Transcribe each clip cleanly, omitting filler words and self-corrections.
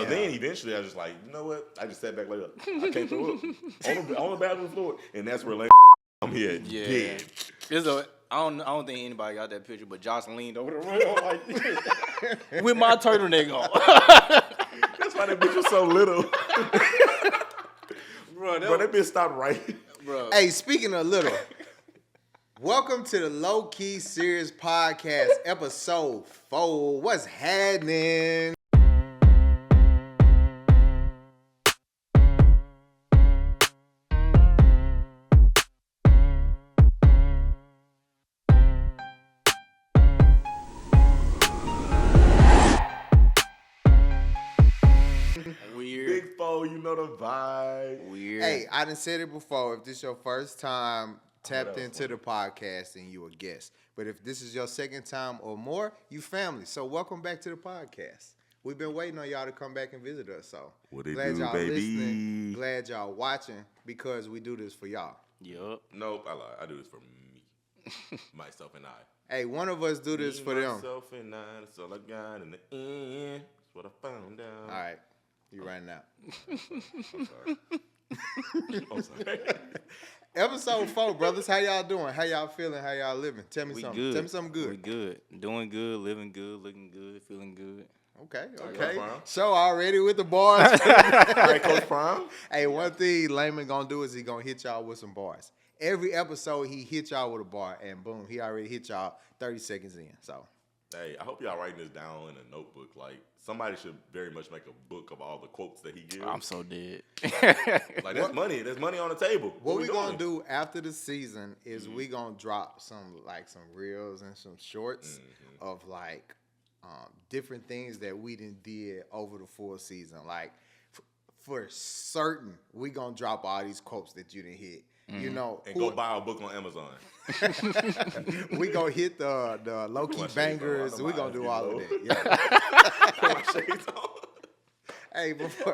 But then eventually I was just like, you know what? I just sat back like, I can't throw up on the bathroom floor, and that's where I'm here dead. I don't think anybody got that picture, but Josh leaned over the rail like this with my turtleneck on. That's why that bitch was so little. Bro, that bitch stopped right. Bro. Hey, speaking of little, welcome to the Lowkey Serious podcast, episode 4. What's happening? You know the vibe. Weird. Hey, I done said it before. If this is your first time tapped into the podcast, then you a guest. But if this is your second time or more, you family. So welcome back to the podcast. We've been waiting on y'all to come back and visit us. So glad y'all listening. Glad y'all watching because we do this for y'all. Yup. Nope, I lie. I do this for me, myself, and I. Hey, one of us do this for them. Myself and I. That's all I got in the end. That's what I found out. All right. You running out. I'm sorry. Episode 4, brothers. How y'all doing? How y'all feeling? How y'all living? Tell me something. Good. Tell me something good. We good. Doing good, living good, looking good, feeling good. Okay. Show already with the bars. All right, Coach Prime. Hey, one thing Layman gonna do is he gonna hit y'all with some bars. Every episode he hit y'all with a bar, and boom, he already hit y'all 30 seconds in. So. Hey, I hope y'all writing this down in a notebook. Like, somebody should very much make a book of all the quotes that he gives. I'm so dead. Like, that's money. There's money on the table. What we going to do after the season is we going to drop some reels and some shorts of, different things that we did over the full season. Like, for certain, we going to drop all these quotes that you didn't hit. You know, and go buy a book on Amazon. We gonna hit the Lowkey bangers. We gonna do all of that. Yeah. Hey, before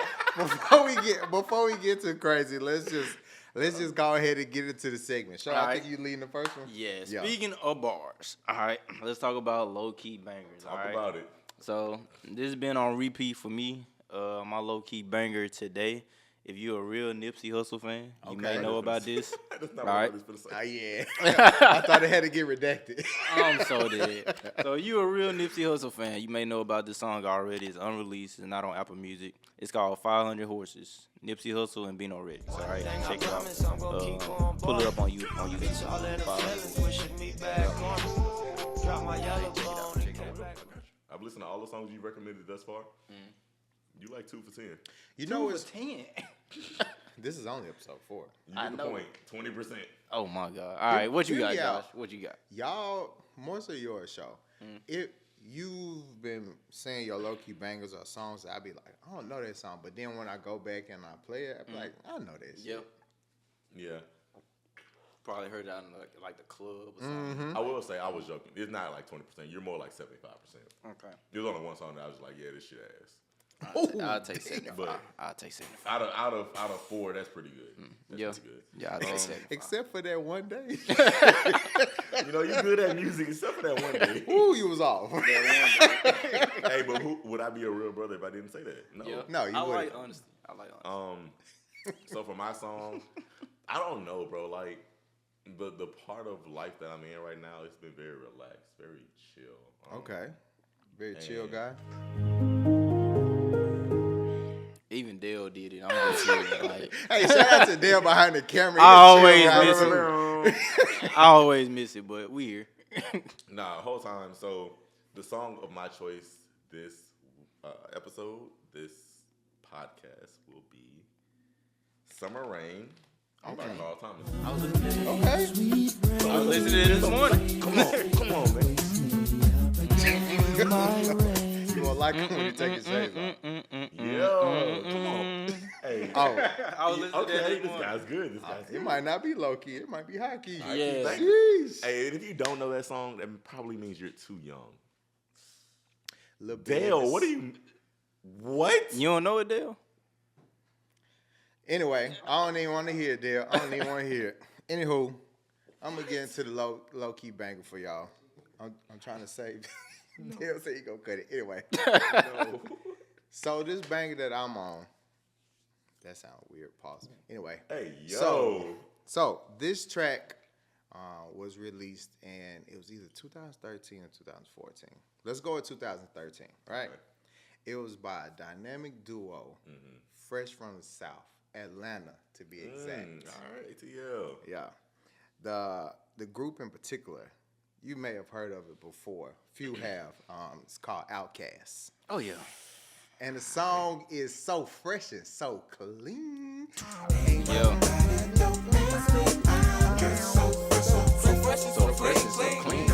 we get too crazy, let's just go ahead and get into the segment. Sean, I think you leading the first one. Yeah. Speaking of bars, all right, let's talk about low-key bangers. Talk about it. So this has been on repeat for me. My low-key banger today. If you're a real Nipsey Hussle fan, you may know about this. That's not all right. what I was going to say. Yeah. I thought it had to get redacted. I'm so dead. So you a real Nipsey Hussle fan, you may know about this song already. It's unreleased. It's not on Apple Music. It's called 500 Horses. Nipsey Hussle and Bino Ready. So, all right, check it out. Pull it up on you. I've listened to all the songs you recommended thus far. You like 2 for 10. You know it's 10. This is only episode 4. You get the point. 20%. Oh my God! All right, what you got, Josh? What you got? Y'all, more so your show. If you've been saying your low-key bangers or songs, I'd be like, I don't know that song. But then when I go back and I play it, I'd be like, I know this. Yep. Yeah. Probably heard that in like the club or something. I will say I was joking. It's not like 20%. You're more like 75%. Okay. There's only one song that I was like, yeah, this shit ass. I'll take 75. I'll take 75. Out of 4, that's pretty good. That's pretty good. Yeah, I'll take 75. Except for that one day. You know, you're good at music except for that one day. Ooh, you was off. Hey, but would I be a real brother if I didn't say that? No. Yeah. No, you wouldn't. I like honesty. So for my song, I don't know, bro. Like, the part of life that I'm in right now, it's been very relaxed, very chill. Okay. Very chill guy. Even Dale did it. I'm just saying, like, hey, shout out to Dale behind the camera. I always miss it, but we here. Nah, whole time. So the song of my choice this episode, this podcast will be Summer Rain. I'm by Carl Thomas. I was listening to it. Okay. I was listening to it this morning. Come on, man. You gonna like him when you take his shades off. Yo, come on. Hey. Oh. I was listening to it this guy's good. This guy's good. It might not be low key. It might be high key. Yeah. Jeez. Hey, and if you don't know that song, that probably means you're too young. Dale, Dale, what? You don't know it, Dale? Anyway, I don't even want to hear it, Dale. I don't even want to hear it. Anywho, I'm going to get into the low-key banger for y'all. I'm trying to save. Dale said he going to cut it. Anyway. No. So this banger that I'm on, that sounds weird. Pause. Anyway. Hey, yo. So this track was released and it was either 2013 or 2014. Let's go with 2013, right? Okay. It was by a dynamic duo, fresh from the South, Atlanta to be exact. All right, ATL. Yeah. The group in particular, you may have heard of it before. Few have. It's called Outkast. Oh yeah. And the song is so fresh and so clean. Yeah. So fresh and so clean.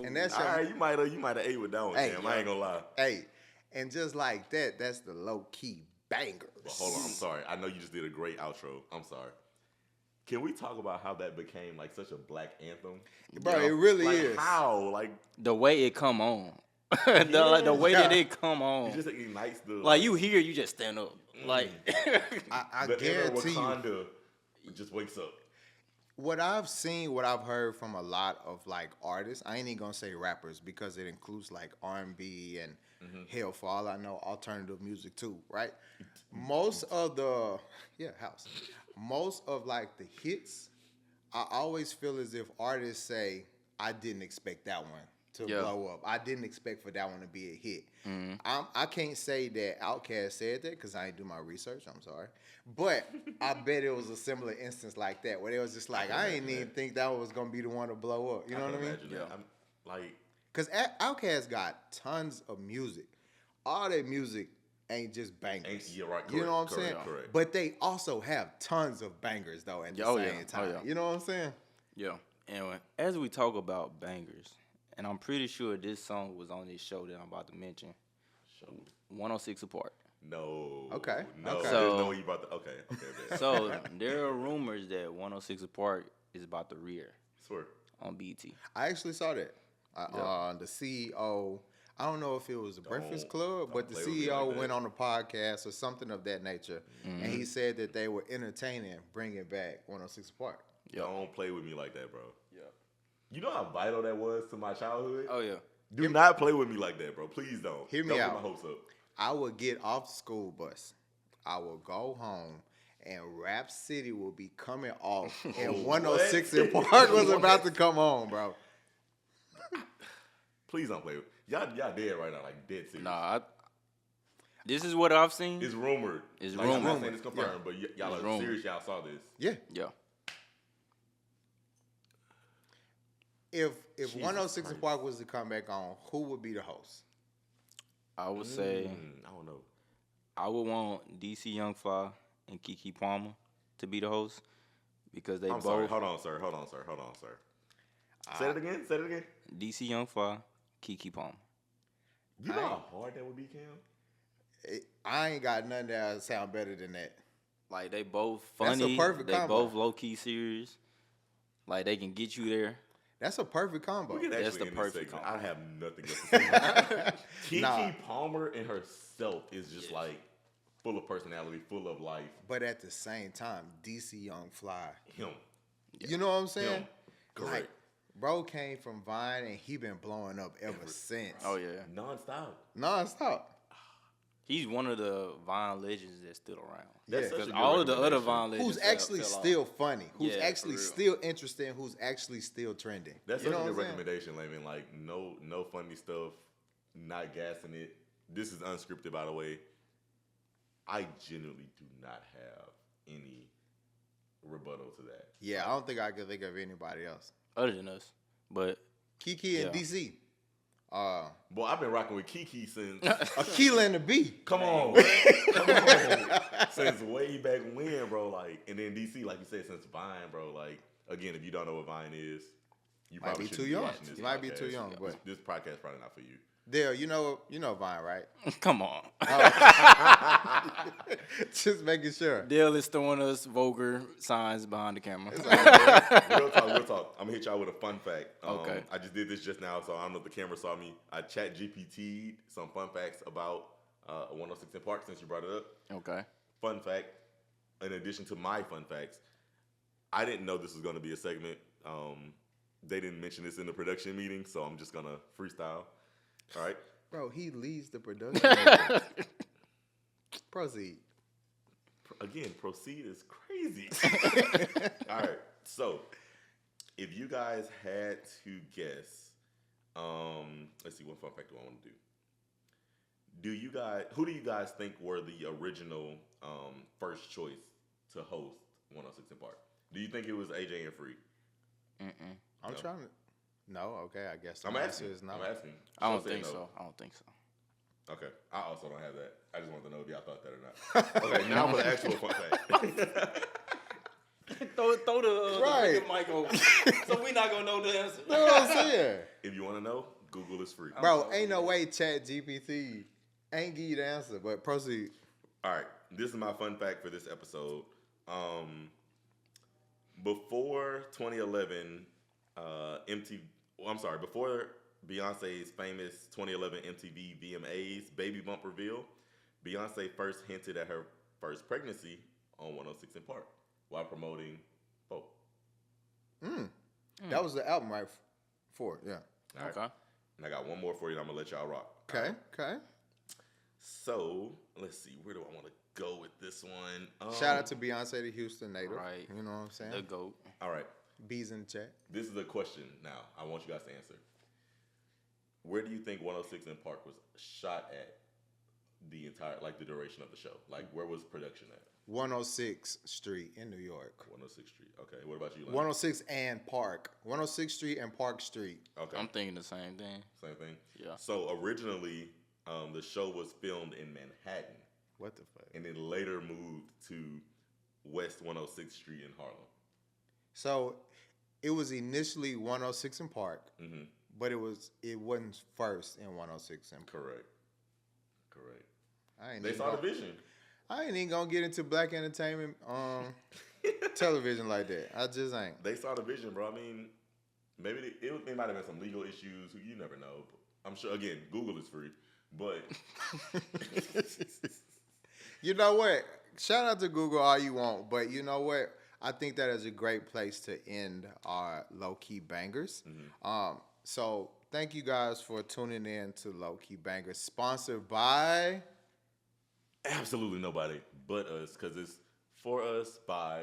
And that's All right, you might have ate with that one, Hey, Cam. I ain't gonna lie. Hey, and just like that, that's the low key bangers. But hold on, I'm sorry. I know you just did a great outro. I'm sorry. Can we talk about how that became like such a black anthem? Bro, it really like, is. How? Like The way it come on. the way that it come on. it just ignites the Like you hear, you just stand up. Like I the inner guarantee you. Wakanda just wakes up. What I've seen, what I've heard from a lot of like artists, I ain't even gonna say rappers because it includes like R&B and hell, for all I know, alternative music too, right? Most of the most of like the hits, I always feel as if artists say, I didn't expect that one to blow up. I didn't expect for that one to be a hit. I can't say that Outkast said that because I didn't do my research. I'm sorry. But I bet it was a similar instance like that where they was just like, I didn't even think that was going to be the one to blow up. You know what I mean? Imagine that. I'm like, Because Outkast got tons of music. All their music ain't just bangers. you're right, You know what I'm correct, saying? correct. But they also have tons of bangers, though, at the same time. You know what I'm saying? yeah. Anyway, as we talk about bangers, and I'm pretty sure this song was on this show that I'm about to mention. 106 Apart. no. Okay, No. okay. There's So- no way you brought the. Okay. Bet. So there are rumors that 106 Apart is about to rear Swear. on BT. I actually saw that. The CEO, I don't know if it was the Breakfast Club, but the play with me CEO like that. went on a podcast or something of that nature, and he said that they were entertaining bringing back 106 Park. Don't play with me like that, bro. Yeah. You know how vital that was to my childhood? Oh yeah. Do not play with me like that, bro. Please don't. Hear me don't out. get my hopes up. I would get off the school bus, I will go home, and Rap City will be coming off, and 106 in Park was about to come on, bro. Please don't play with y'all dead right now, like dead serious. Nah. This is what I've seen. It's rumored. It's like, I'm not rumored. saying it's confirmed, but y'all It's are rumored. serious. Y'all saw this. Yeah. Yeah. If Jesus 106 Christ. Park was to come back on, who would be the host? I would say I don't know. I would want DC Young Fly and Keke Palmer to be the host because they I'm both sorry. Hold on, sir. Say it again. DC Young Fly, Keke Palmer. You know how hard that would be, Cam? I ain't got nothing that sound better than that. Like they both That's a funny. perfect They combo. both Lowkey Serious. Like they can get you there. That's a perfect combo. We can That's actually the end this perfect segment. combo. I have nothing else to say. Keke Nah. Palmer and herself is just like full of personality, full of life. But at the same time, DC Young Fly. Him. You know what I'm saying? Him. Correct. Like, bro came from Vine and he been blowing up ever since. Oh yeah. Non-stop. Non-stop. He's one of the Vine legends that's still around. That's Yeah. such a Because good all of the other recommendation. Vine legends Who's actually fell off. still funny. Who's Yeah, actually for real. still interesting. Who's actually still trending. That's you such know a good what I'm saying? recommendation, Layman. Like, no funny stuff, not gassing it. This is unscripted, by the way. I genuinely do not have any rebuttal to that. Yeah, I don't think I can think of anybody else. Other than us. But Keke and Yeah. DC. Boy, I've been rocking with Keke since. Aquila and the B. Come on. Since way back when, bro. Like, and then DC, like you said, since Vine, bro. Like, again, if you don't know what Vine is, you Might probably be shouldn't too young. watching this You might be podcast. too young, but- this podcast probably not for you. Dale, you know Vine, right? come on. Just making sure. Dale is throwing us vulgar signs behind the camera. Real talk. I'm gonna hit y'all with a fun fact. Okay. I just did this just now, so I don't know if the camera saw me. I chat GPT'd some fun facts about 106 in Park since you brought it up. Okay. Fun fact, in addition to my fun facts, I didn't know this was gonna be a segment. They didn't mention this in the production meeting, so I'm just gonna freestyle. All right. Bro, he leads the production. Proceed. Again, proceed is crazy. All right. So, if you guys had to guess, let's see, what fun fact do I want to do? Who do you guys think were the original first choice to host 106 in Park? Do you think it was AJ and Free? I'm No. trying to. No, okay, I guess the I'm answer asking. is no. I'm asking. I don't Show think said so. no. I don't think so. Okay. I also don't have that. I just wanted to know if y'all thought that or not. Okay, now for the actual fun fact. throw the Right. mic over. So we not gonna know the answer. You know what I'm saying? If you want to know, Google is free. Bro, ain't no way Chat GPT ain't give you the answer, but proceed. All right, this is my fun fact for this episode. Before 2011, before Beyonce's famous 2011 MTV VMAs baby bump reveal, Beyonce first hinted at her first pregnancy on 106 in Park while promoting Vogue. That was the album, right? For yeah. All right. Okay. And I got one more for you, and I'm going to let y'all rock. Okay. Okay. So, let's see. Where do I want to go with this one? Shout out to Beyonce, the Houston native. Right. You know what I'm saying? The GOAT. All right. Bees in the chat. This is a question now. I want you guys to answer. Where do you think 106 in Park was shot at the duration of the show? Like, where was production at? 106 Street in New York. 106th Street. Okay. What about you, Lane? 106 and Park. 106th Street and Park Street. Okay. I'm thinking the same thing. Same thing? Yeah. So, originally, the show was filmed in Manhattan What the fuck? and then later moved to West 106th Street in Harlem. So it was initially 106 in Park, but it wasn't first in 106 in Park. Correct. They saw the vision. I ain't even gonna get into black entertainment television like that. I just ain't. They saw the vision, bro. I mean, maybe it might have been some legal issues. You never know. I'm sure. Again, Google is free, but You know what? Shout out to Google all you want, but you know what? I think that is a great place to end our low-key bangers. So thank you guys for tuning in to Low-Key Bangers, sponsored by absolutely nobody but us, because it's for us by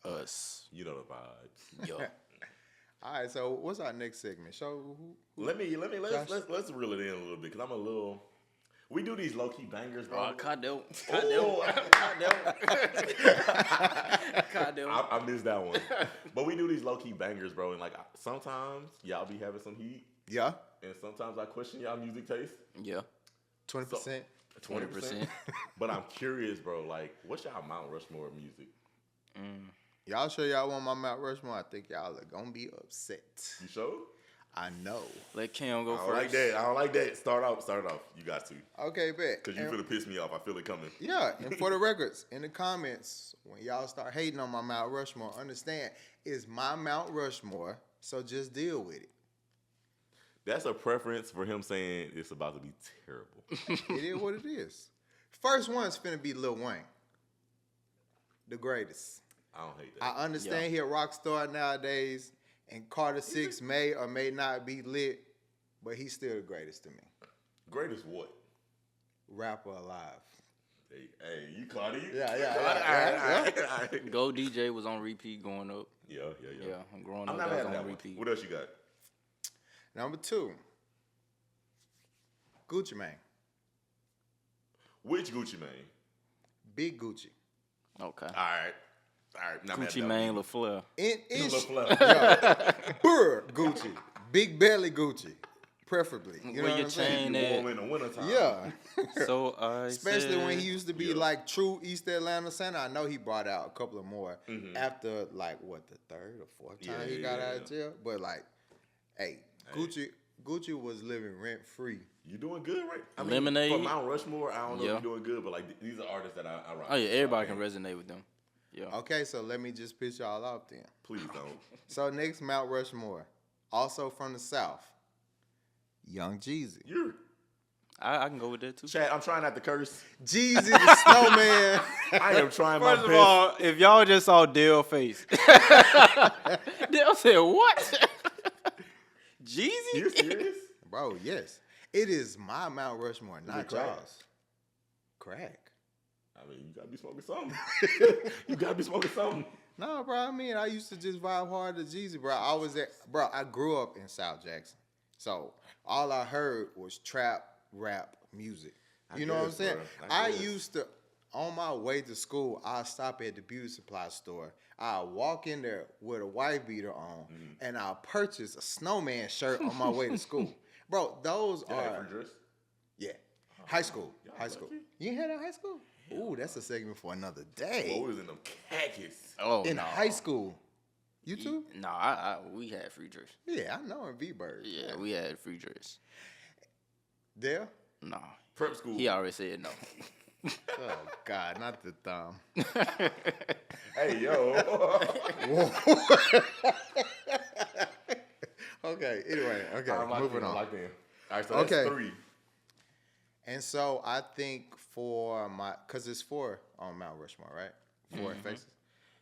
Us. you know the vibes. Yo. All right, so what's our next segment? Show who Let's reel it in a little bit, because I'm a little. We do these low key bangers, bro. Cadell. Oh, Cadell. I missed that one. But we do these low key bangers, bro, and like sometimes y'all be having some heat, Yeah, and sometimes I question y'all music taste. Yeah. 20%. 20%. But I'm curious, bro. Like, what's y'all Mount Rushmore music? Y'all sure y'all want my Mount Rushmore? I think y'all are gonna be upset. You sure? I know. Let Cam go I don't first. like that. I don't like that. Start off. You got to. Okay, bet. Because you finna piss me off. I feel it coming. Yeah, and for the records, in the comments, when y'all start hating on my Mount Rushmore, understand, it's my Mount Rushmore, so just deal with it. That's a preference for him saying it's about to be terrible. It is what it is. First one's finna be Lil Wayne. The greatest. I don't hate that. I understand he a rock star nowadays, and Carter 6 may or may not be lit, but he's still the greatest to me. Greatest what? Rapper alive. Hey, you caught it. Yeah. Go DJ was on repeat growing up. Yeah. Yeah, I'm growing I'm up. not That was having that on one. repeat. What else you got? Number 2, Gucci Mane. Which Gucci Mane? Big Gucci. Okay. All right. Now Gucci Mane LaFleur. Burr Gucci. Big belly Gucci. Preferably. You know Where what your I'm saying? chain at? in the wintertime. Yeah. So I Especially when said- he used to be like true East Atlanta Santa. I know he brought out a couple of more after like the third or fourth time he got out of jail. But like, hey, Gucci was living rent free. You doing good, right? I mean, Lemonade. For Mount Rushmore, I don't know Yeah. if you're doing good, but like these are artists that I rock. Oh yeah, everybody with. can resonate with them. Yeah. Okay, so let me just piss y'all off then. Please don't. So next, Mount Rushmore, also from the South, Young Jeezy. You're I can go with that too. Chad. I'm trying not to curse. Jeezy the Snowman. I am trying my First best. of all, if y'all just saw Dale's face, Dale said, "What? Jeezy?" You serious? Bro, yes. It is my Mount Rushmore, not crack? y'all's. Crack. I mean, you gotta be smoking something. You gotta be smoking something. No, bro. I mean, I used to just vibe hard to Jeezy, bro. I grew up in South Jackson, so all I heard was trap, rap music. You know what I'm saying? I used to, on my way to school, I'd stop at the beauty supply store. I'd walk in there with a white beater on, and I'll purchase a snowman shirt on my way to school. Bro, those are... Yeah. High school. High school. You ain't had that in high school? Ooh, that's a segment for another day. What was in them khakis? Oh, in high school. You too? No, we had free dress. Yeah, I know in V-Bird. Yeah, we had free dress. There? No. Prep school. He already said no. Oh, God, not the thumb. Hey, yo. Okay, anyway, moving on. All right, so that's 3. And so I think for because it's 4 on Mount Rushmore, right? 4 faces.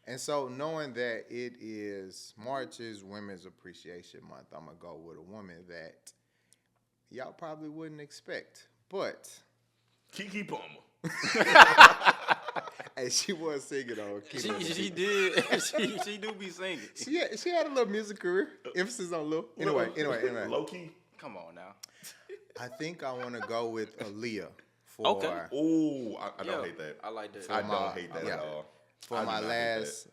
And so knowing that it is March is Women's Appreciation Month, I'm going to go with a woman that y'all probably wouldn't expect. But Keke Palmer. hey, she was singing on She did. she do be singing. She had a little music career. Emphasis on little. Anyway. Lowkey. Come on now. I think I want to go with Aaliyah for Ooh, I don't hate that. I like that. I don't hate that at all. For my last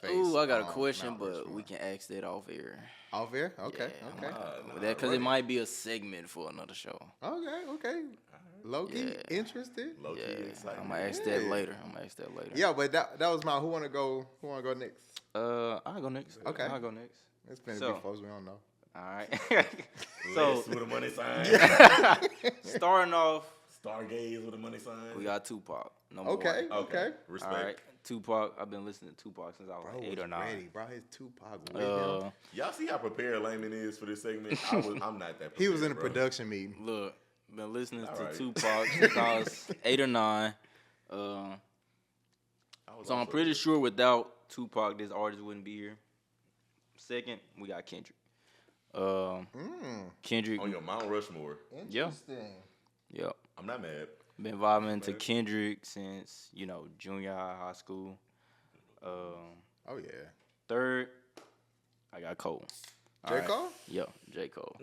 face. Ooh, I got a question, but we can ask that off air. Off air? Okay. Because it might be a segment for another show. Okay. Low-key interested? Low-key excited. I'm gonna ask that later. Yeah, but that was my who wanna go next? I'll go next. Okay. I'll go next. It's been a few folks we don't know. All right. So with a money sign. Starting off, Stargaze with a money sign. we got Tupac. Okay. Respect. All right. Tupac. I've been listening to Tupac since I was like 8 or 9. Ready, bro. His Tupac with him. Y'all see how prepared Layman is for this segment? I'm not that prepared. He was in a bro. production meeting. Look, been listening to right. Tupac since I was 8 or 9. So I'm pretty sure without Tupac, this artist wouldn't be here. Second, we got Kendrick. Kendrick on your Mount Rushmore. Interesting. Yep. I'm not mad. Been vibing to Kendrick since, junior high school. Oh yeah. Third, I got Cole. J. Cole? Yep, J. Cole.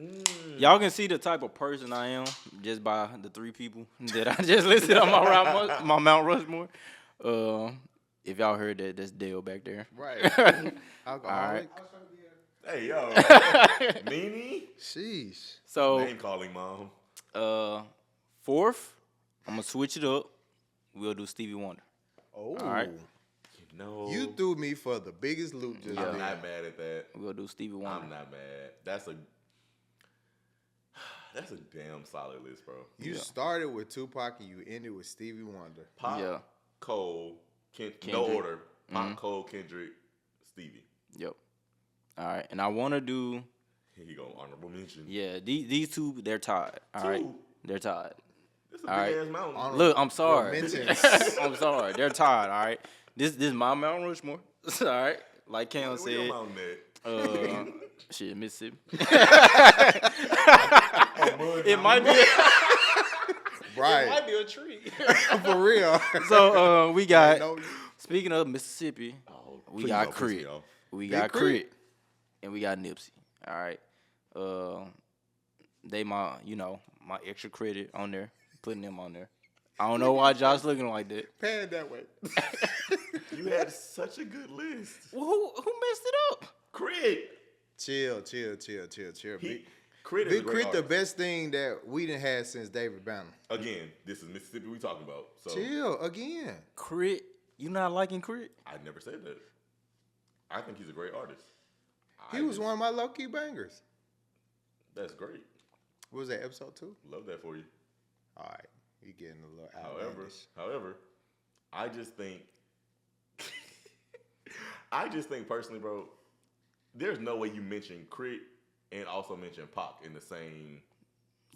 Y'all can see the type of person I am just by the 3 people that I just listed on my Mount Rushmore. If y'all heard that, that's Dale back there. Right. All right. Hey, yo. Meanie? Sheesh. So, Name calling, mom. fourth, I'm going to switch it up. We'll do Stevie Wonder. Oh. All right. No. You threw me for the biggest loop just I'm then. not mad at that. We'll do Stevie Wonder. I'm not mad. That's a damn solid list, bro. You started with Tupac and you ended with Stevie Wonder. Pop, Cole, Kendrick. no order. Pop, Cole, Kendrick, Stevie. Yep. All right. And I want to do... Here you go, honorable mention. Yeah, these 2, they're tied. All right. They're tied. This is a big-ass mountain. Look, I'm sorry. Mentions. I'm sorry. They're tied, all right? This is my Mount Rushmore. All right? Like Cam Where said. your mountain at? Shit, Mississippi. Oh, It might be Right. a tree. For real. So we got, No, speaking of Mississippi, we please got don't piss me Crit. off. We Big got Crit. Crit. And we got Nipsey. All right? They my extra credit on there. Putting them on there. I don't know why Josh looking like that. pan that way. You had such a good list. Well, who messed it up? Crit. Chill. Crit is Big a great Crit, the artist. best thing that we done had since David Banner. Again, this is Mississippi we talking about. So Chill again. Crit? You not liking Crit? I never said that. I think he's a great artist. He was one of my low-key bangers. That's great. What was that, episode 2? Love that for you. All right. You getting a little outlandish. However, I just think personally, bro, there's no way you mention Crit and also mention Pac in the same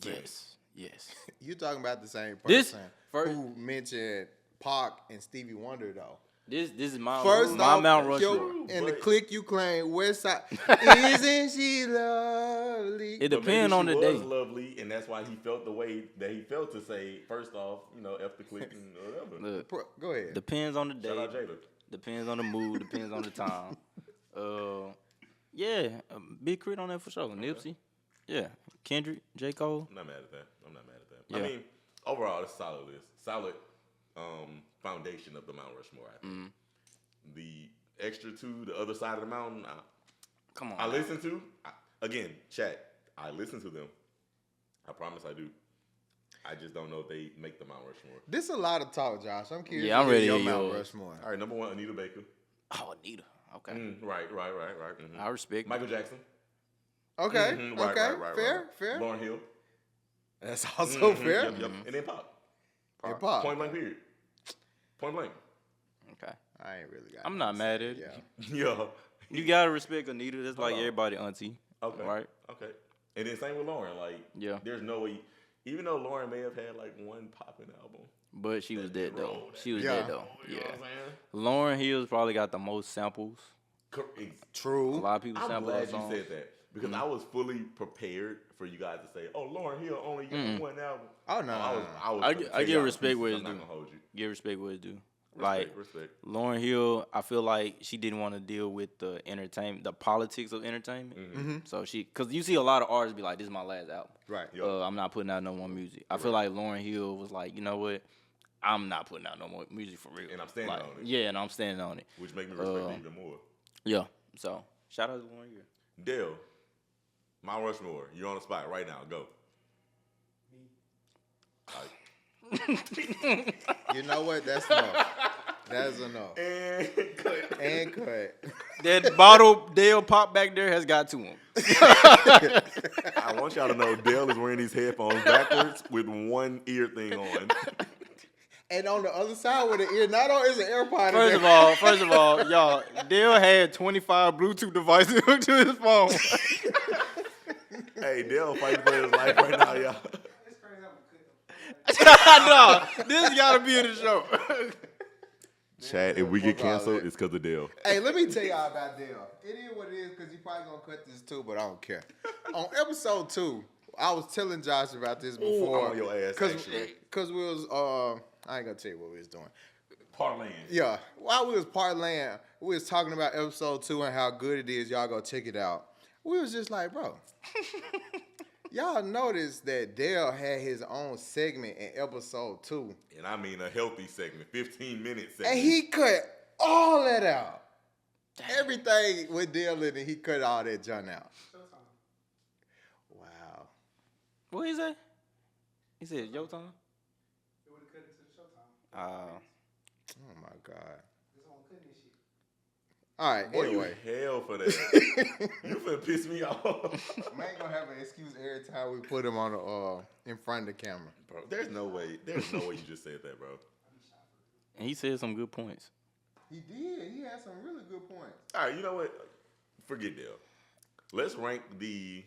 sentence. Yes. You talking about the same This person first- who mentioned Pac and Stevie Wonder, though. This is my First my off, Mount Rushmore. and the clique you claim West Side. Isn't she lovely? It depends on the She day. was lovely, and that's why he felt the way that he felt to say, first off, F the click and whatever. Look, Go ahead. depends on the day. Shout out Jada. Depends on the mood. Depends on the time. Yeah, Big Crit on that for sure. Nipsey. Yeah, Kendrick, J. Cole. I'm not mad at that. Yeah. I mean, overall, it's solid list. Solid foundation of the Mount Rushmore, I think. The extra two, the other side of the mountain, Come on. I listen to. Again, chat, I listen to them. I promise I do. I just don't know if they make the Mount Rushmore. This is a lot of talk, Josh. I'm curious. Yeah, I'm to hear ready to your hear Mount yours. Rushmore. All right, number one, Anita Baker. Oh, Anita. Okay. Right. Mm-hmm. I respect. Michael Jackson. Okay. Mhm, Okay. right. Fair. Lauren Hill. That's also fair. Yep. And then Pop. And Pop. Point blank period. Point blank. Okay. I ain't really got. I'm not mad at it. Yeah. Yeah. You gotta respect Anita. That's like Hold on. everybody auntie. Okay. Right? Okay. And then same with Lauren. Like, Yeah. there's no way, even though Lauren may have had like one popping album. But she was dead though. rolled She was Yeah. dead though. You know Yeah. what I'm saying? Lauren Hill's probably got the most samples. A True. lot of people I'm sample glad her you songs. said that because I was fully prepared for you guys to say, "Oh, Lauren Hill only got one album." Oh no. I was I gonna give tell y'all respect pieces. where it's I'm not due. gonna hold you. Give respect where it's due. Like Respect. Lauren Hill, I feel like she didn't want to deal with the entertainment, the politics of entertainment. Mm-hmm. So cause you see a lot of artists be like, "This is my last album. Right. Yep. I'm not putting out no more music." I feel like Lauren Hill was like, you know what? I'm not putting out no more music for real. And I'm standing Like, on it. Yeah, and I'm standing on it. Which make me respect it even more. Yeah. So shout out to Lauren Hill. Dale, Mount Rushmore, you're on the spot right now. Go. You know what? That's enough. That's enough. And cut. That bottle Dale pop back there has got to him. I want y'all to know Dale is wearing these headphones backwards with one ear thing on. And on the other side with the ear not on is an AirPod. First of all, y'all, Dale had 25 Bluetooth devices hooked to his phone. Hey, Dale fighting for his life right now, y'all. No, this gotta be in the show. Chad, if we get canceled, it's because of Dale. Hey, let me tell y'all about Dale. It is what it is because you probably gonna cut this too, but I don't care. On episode 2, I was telling Josh about this before. I'm on your ass, actually. Cause we was I ain't gonna tell you what we was doing. Parlaying. Yeah, while we was parlaying, we was talking about episode 2 and how good it is. Y'all go check it out. We was just like, bro, y'all noticed that Dale had his own segment in episode 2, And I mean a healthy segment, 15-minute segment. and he cut all that out. Everything with Dale in it, he cut all that junk out. Wow. What he say? He said Showtime. It would have cut into the Showtime. Oh my God. That's why I'm cutting this shit. All right. Boy, Anyway, you hell for that. You finna piss me off. man ain't gonna have an excuse every time we put him on the in front of the camera. Bro, there's no way you just said that, bro. And he said some good points. He did. He had some really good points. All right, you know what? Forget Dale. Let's rank the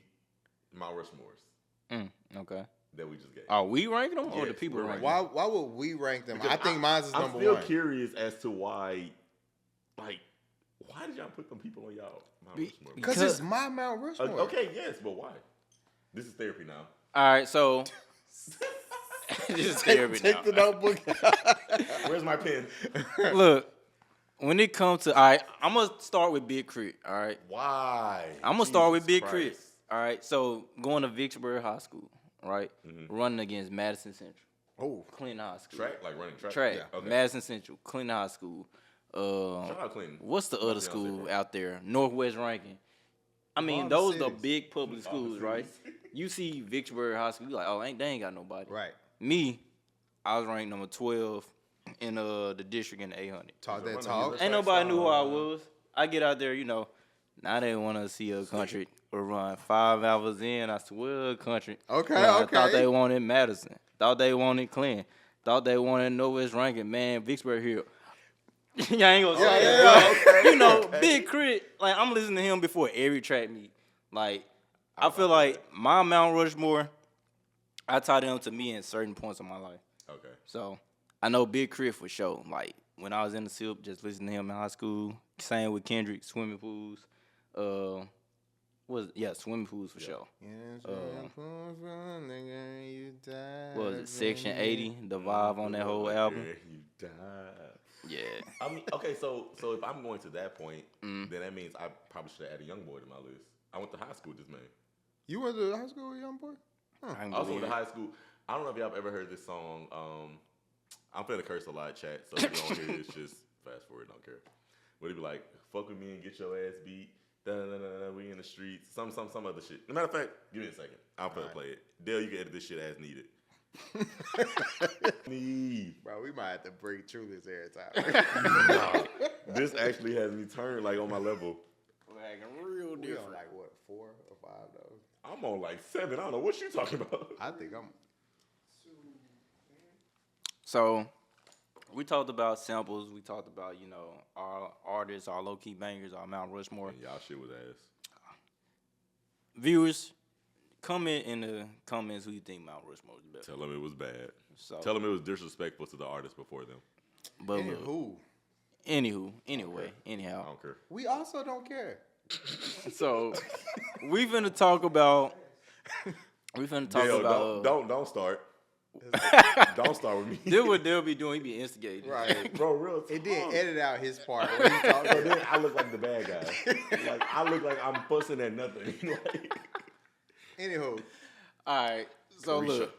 Mount Rushmores Okay. that we just gave. Are we ranking them or Yes, the people we're ranking Why would we rank them? Because I think mine is I'm number still 1. curious as to why, like, why did y'all put them people on y'all Mount Rushmore? Because it's my Mount Rushmore. Okay, yes, but why? This is therapy now. All right, so this is therapy now. Take the notebook. Where's my pen? Look, when it comes to, all right, I'm gonna start with Big Crit. All right, Why? I'm gonna start with Jesus Big Crit. Christ. All right, so going to Vicksburg High School, right? Running against Madison Central, Oh, Clinton High School. Track, like running track. Track. Yeah. Okay. Madison Central, Clinton High School. Shout out Clinton. What's the other Fiancé, school bro. out there? Northwest Rankin. I mean, Bond those are cities. big public schools, right? You see Vicksburg High School, you like, oh, they ain't got nobody. right. Me, I was ranked number 12 in the district in the 800. Talk that running talk. his- Ain't nobody knew who I was. I get out there, now they want to see a country run 5 hours in. I swear, country. Okay, I thought okay. they wanted Madison. Thought they wanted Clinton. Thought they wanted Northwest Rankin. Man, Vicksburg Hill. Y'all ain't gonna say it. But, Big Crit. Like, I'm listening to him before every track meet. Like, I feel like my Mount Rushmore, I tie them to me in certain points of my life. Okay. So, I know Big Crit for sure. Like when I was in the SIP, just listening to him in high school. Same with Kendrick, swimming pools. Swimming pools for sure. What was it? Section 80, the vibe on that whole album. You died. Yeah. I mean, okay, so if I'm going to that point, then that means I probably should have added Young Boy to my list. I went to high school with this man. You went to high school with Young Boy? I can I also believe went to it. high school. I don't know if y'all have ever heard this song. I'm finna curse a lot, chat. So if you don't hear this, just fast forward. Don't care. But it'd be like, "Fuck with me and get your ass beat." We in the streets. Some other shit. As a matter of fact, give me a second. I'm finna play it. Dale, you can edit this shit as needed. Bro, we might have to bring Trulis every time. Nah, this actually has me turned like on my level. Like real We on different. like what, 4 or 5 though? I'm on like 7. I don't know what you talking about. I think I'm. So we talked about samples. We talked about, our artists, our low-key bangers, our Mount Rushmore. And y'all shit was ass. Viewers, comment in the comments who you think Mount Rushmore is better. Tell them it was bad. So, Tell them it was disrespectful to the artists before them. but look, Who? anyhow. I don't care. We also don't care. So we finna talk about. Dale, don't start. Don't start with me. This what they'll be doing. He be instigating. Right. Bro, real talk. It didn't edit out his part when he talked. So then I look like the bad guy. Like I look like I'm fussing at nothing. Like, Anywho, All right. So Carisha. look,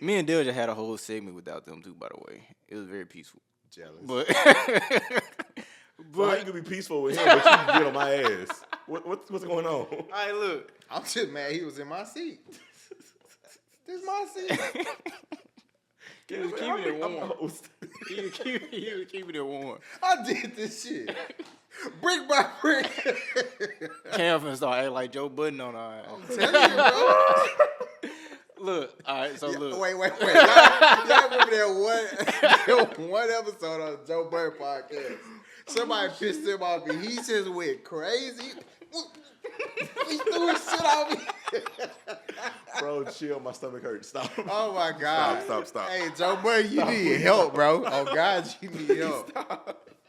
me and Dale just had a whole segment without them too. By the way, it was very peaceful. jealous. But so how you can be peaceful with him, but you can get on my ass? What's going on? all right, look. I'm just mad he was in my seat. This is my seat. He was keeping it warm. He was keeping it warm. I did this shit. Brick by brick. Cam finna start acting like Joe Budden on our ass. I'm telling you, bro. Look, all right. So look. Wait. Y'all remember that one episode on the Joe Budden podcast? Somebody pissed him off and he just went crazy. He threw his shit on me. Bro, chill. My stomach hurts. Stop. Oh my God. Stop. Hey, Joe Budden, you need help, bro. Oh God, you need help.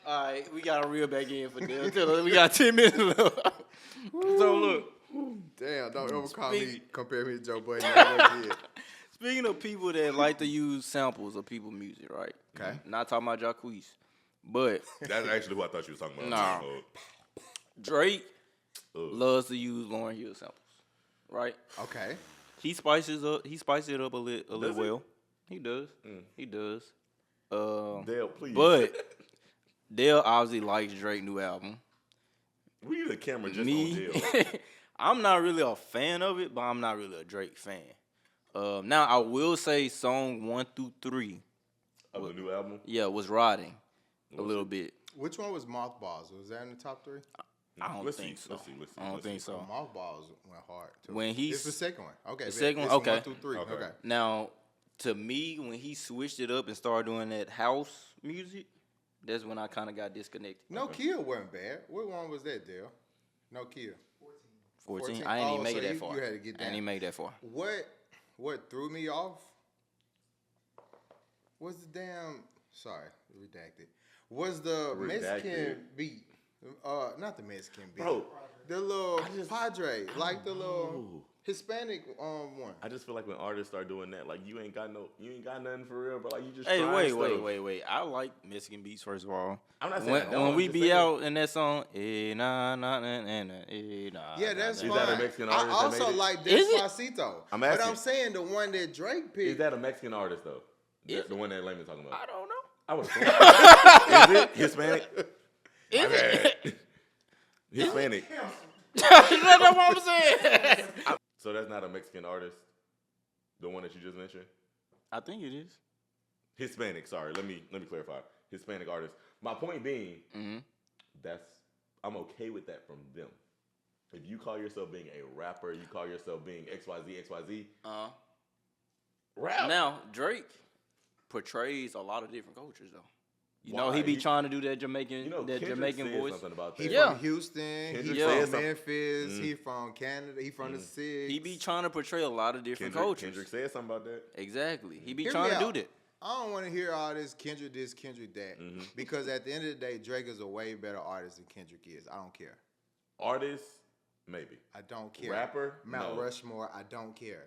All right, we got to reel back in for Dale. We got 10 minutes left. So look. Damn, don't ever compare me to Joe Budden. Never did. Speaking of people that like to use samples of people's music, right? Okay. Not talking about Jacquees, but That's actually who I thought you was talking about. Nah. Oh, Drake ugh. loves to use Lauryn Hill samples, right? Okay. He spices it up a little Does he? well. He does. He does. Dale, please. But Dale obviously likes Drake's new album. We need a camera just on Me, Dale. I'm not really a fan of it, but I'm not really a Drake fan. Now I will say song 1 through 3, Of the new album? was riding a little bit. Which one was Mothballs? Was that in the top 3? I don't Let's think see, so. let's see, let's see, I don't let's think see. so. Mothballs went hard too. When he's- it's the second one. Okay. The bet. second one? This Okay. 1 through 3. Okay. Okay. Now, to me, when he switched it up and started doing that house music, that's when I kind of got disconnected. No Kill wasn't bad. What one was that, Dale? No Kill. 14. 14? I ain't even Oh, make so it that you- far. you had to get I down. ain't even make that far. What threw me off was the damn. Sorry, redacted. Was the Mexican Redacted. beat? Not the Mexican beat. Bro, The little Padre, like the little Hispanic one. I just feel like when artists start doing that, like you ain't got nothing for real, but like you just Hey, trying stuff. wait. I like Mexican beats, first of all. I'm not saying When, I don't, when I'm we just be saying. out in that song, eh, nah, nah, nah, nah, nah, eh, nah, Yeah, nah, that's nah. Is fine. that a Mexican I artist that also made it? like Is it? Despacito. I'm But asking. I'm saying the one that Drake picked. Is that a Mexican artist though? Is The one that Layman's talking about. I don't know. I was. Is it Hispanic? Is it? Hispanic. That's what I'm saying. So that's not a Mexican artist. The one that you just mentioned. I think it is. Hispanic. Sorry. Let me clarify. Hispanic artist. My point being, I'm okay with that from them. If you call yourself being a rapper, you call yourself being XYZ, rap. Now, Drake portrays a lot of different cultures, though. You know, Why? he be trying to do that Jamaican, You know, that Kendrick Jamaican said voice. something about that. He Yeah. from Houston. Kendrick He said from something. Memphis. He from Canada. He from the six. He be trying to portray a lot of different cultures. Kendrick said something about that. Exactly. He be Hear trying me to do out. that. I don't want to hear all this Kendrick this, Kendrick that. Mm-hmm. Because at the end of the day, Drake is a way better artist than Kendrick is. I don't care. Artist, maybe. I don't care. Rapper, Mount no. Rushmore, I don't care.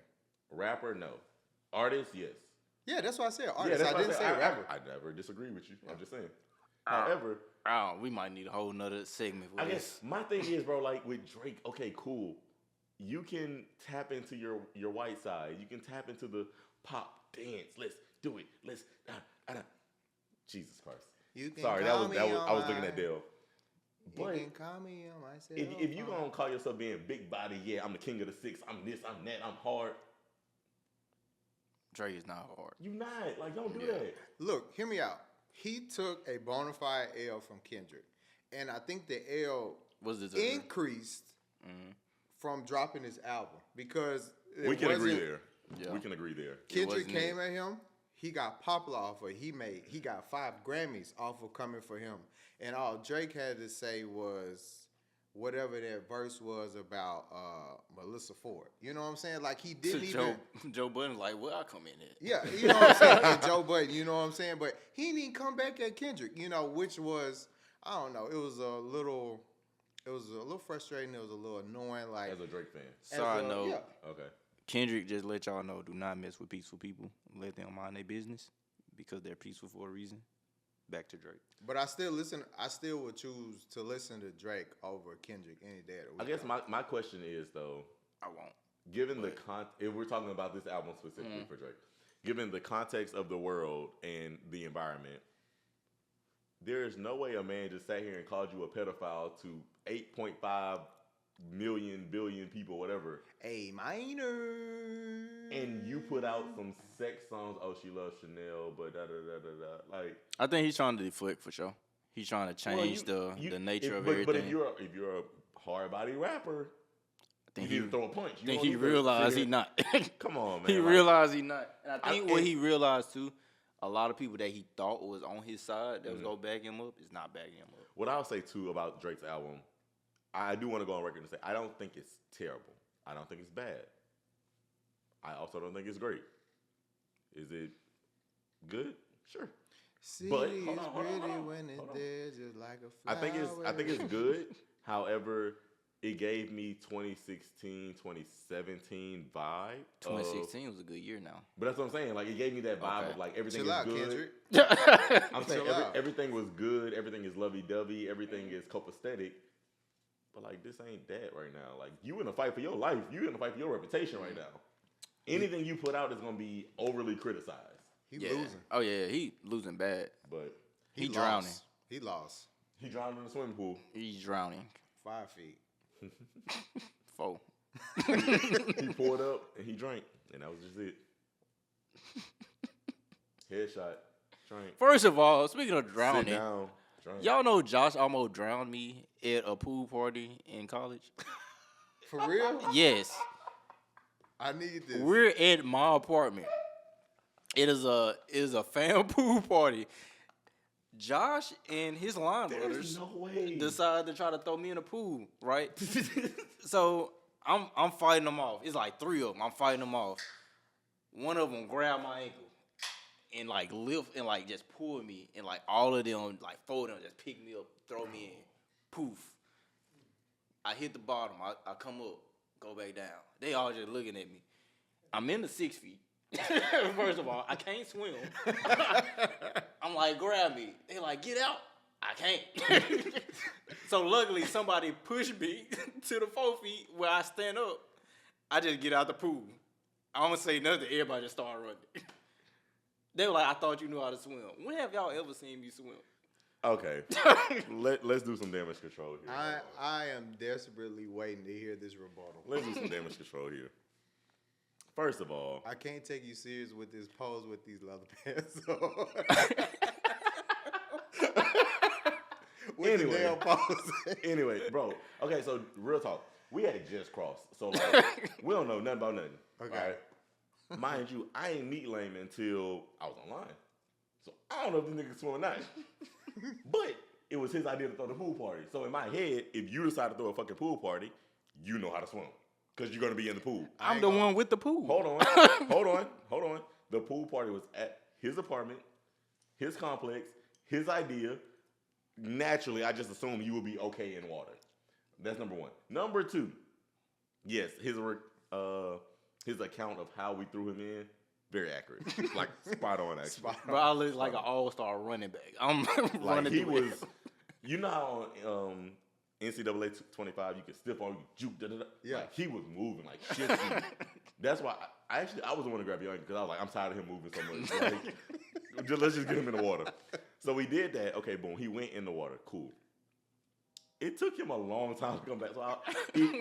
Rapper, no. Artist, yes. Yeah, that's why I said Yeah, artist. that's I what didn't say said. rapper. I never disagree with you. I'm just saying. However, We might need a whole nother segment for I this. guess my thing is, bro, like with Drake, okay, cool. You can tap into your white side. You can tap into the pop dance. Let's do it. Let's Jesus Christ. You can Sorry, call that me was on I was looking at my- Dale. But You can call me on my cell if you phone. gonna call yourself being big body, yeah, I'm the king of the six. I'm this. I'm that. I'm hard. Drake is not hard. You not like don't do Yeah. that. Look, hear me out. He took a bona fide L from Kendrick. And I think the L What's this? increased from dropping his album because it We can agree wasn't- there. Yeah. We can agree there. Kendrick wasn't came at him. He got popular off of it. He got 5 Grammys off of coming for him. And all Drake had to say was whatever that verse was about Melissa Ford. You know what I'm saying? Like he didn't even. Joe Budden's like, well, I come in there. Yeah, you know what I'm saying? And Joe Budden, you know what I'm saying? But he didn't even come back at Kendrick, you know, which was, I don't know, it was a little frustrating. It was a little annoying. Like, As a Drake fan. Side note, yeah. Okay. Kendrick just let y'all know, do not mess with peaceful people. Let them mind their business because they're peaceful for a reason. Back to Drake. But I still would choose to listen to Drake over Kendrick any day of the week. I guess my question is though, I won't. given the if we're talking about this album specifically for Drake, given the context of the world and the environment, there is no way a man just sat here and called you a pedophile to 8.5 million billion people, whatever, A minor. and you put out some sex songs. Oh, she loves Chanel, but da da da da da. Like, I think he's trying to deflect for sure. He's trying to change the nature of everything. But if you're a hard body rapper, I think you need to throw a punch. I think he realized he not. Come on, man. He like, realized he not. And I think what and- he realized too, a lot of people that he thought was on his side that was gonna back him up is not backing him up. What I'll say too about Drake's album, I do want to go on record and say I don't think it's terrible. I don't think it's bad. I also don't think it's great. Is it good? Sure. City But- is hold on, pretty hold when on. it's there, just like a flower. I think it's good. However, it gave me 2016, 2017 vibe. 2016 was a good year now. But that's what I'm saying. Like it gave me that vibe Okay. of like everything Chill is out, good. Kendrick. I'm saying Chill out. everything was good. Everything is lovey-dovey. Everything is copacetic. But like this ain't that right now. Like you in a fight for your life. You in a fight for your reputation right now. Anything you put out is gonna be overly criticized. He Yeah. losing. Oh yeah, he losing bad. But He lost. drowning. He lost he drowned in the swimming pool. He's drowning. 5 feet. 4. He poured up and he drank, and that was just it. Headshot, drank. First of all, speaking of Sit drowning, down, drank. y'all know Josh almost drowned me at a pool party in college. For real? Yes. I need this. We're at my apartment. It is a fan pool party. Josh and his line There's brothers no way. decide to try to throw me in the pool, right? So I'm fighting them off. It's like 3 of them. I'm fighting them off. One of them grabbed my ankle and like lift and like just pull me, and like all of them, like 4 of them, just pick me up, throw me in. Poof. I hit the bottom. I come up, go back down. They all just looking at me. I'm in the 6 feet. First of all, I can't swim. I'm like, grab me. They like, get out. I can't. So luckily, somebody pushed me to the 4 feet where I stand up. I just get out the pool. I don't say nothing. Everybody just start running. They were like, I thought you knew how to swim. When have y'all ever seen me swim? Okay, let's do some damage control here. I am desperately waiting to hear this rebuttal. Let's do some damage control here. First of all, I can't take you serious with this pose with these leather pants on. With the Anyway. nail pose. anyway, bro. Okay, so real talk. We had just crossed, so like we don't know nothing about nothing. Okay. All right? Mind you, I ain't meet Lame until I was online, so I don't know if this nigga swim or not. But it was his idea to throw the pool party. So in my head, if you decide to throw a fucking pool party, you know how to swim because you're gonna be in the pool. I'm the one with the pool. Hold on. The pool party was at his apartment, his complex, his idea. Naturally, I just assume you will be okay in water. That's number one. Number two, yes, his account of how we threw him in, very accurate. Like, spot on, actually. Bro, I look like an all-star running back. I'm Like, running he through was, you know how on NCAA 25, you can stiff on, you juke, da-da-da. Yeah. Like, he was moving like shit. That's why I was the one to grab Bianca because I was like, I'm tired of him moving so much. Like, let's just get him in the water. So we did that. Okay, boom. He went in the water. Cool. It took him a long time to come back. So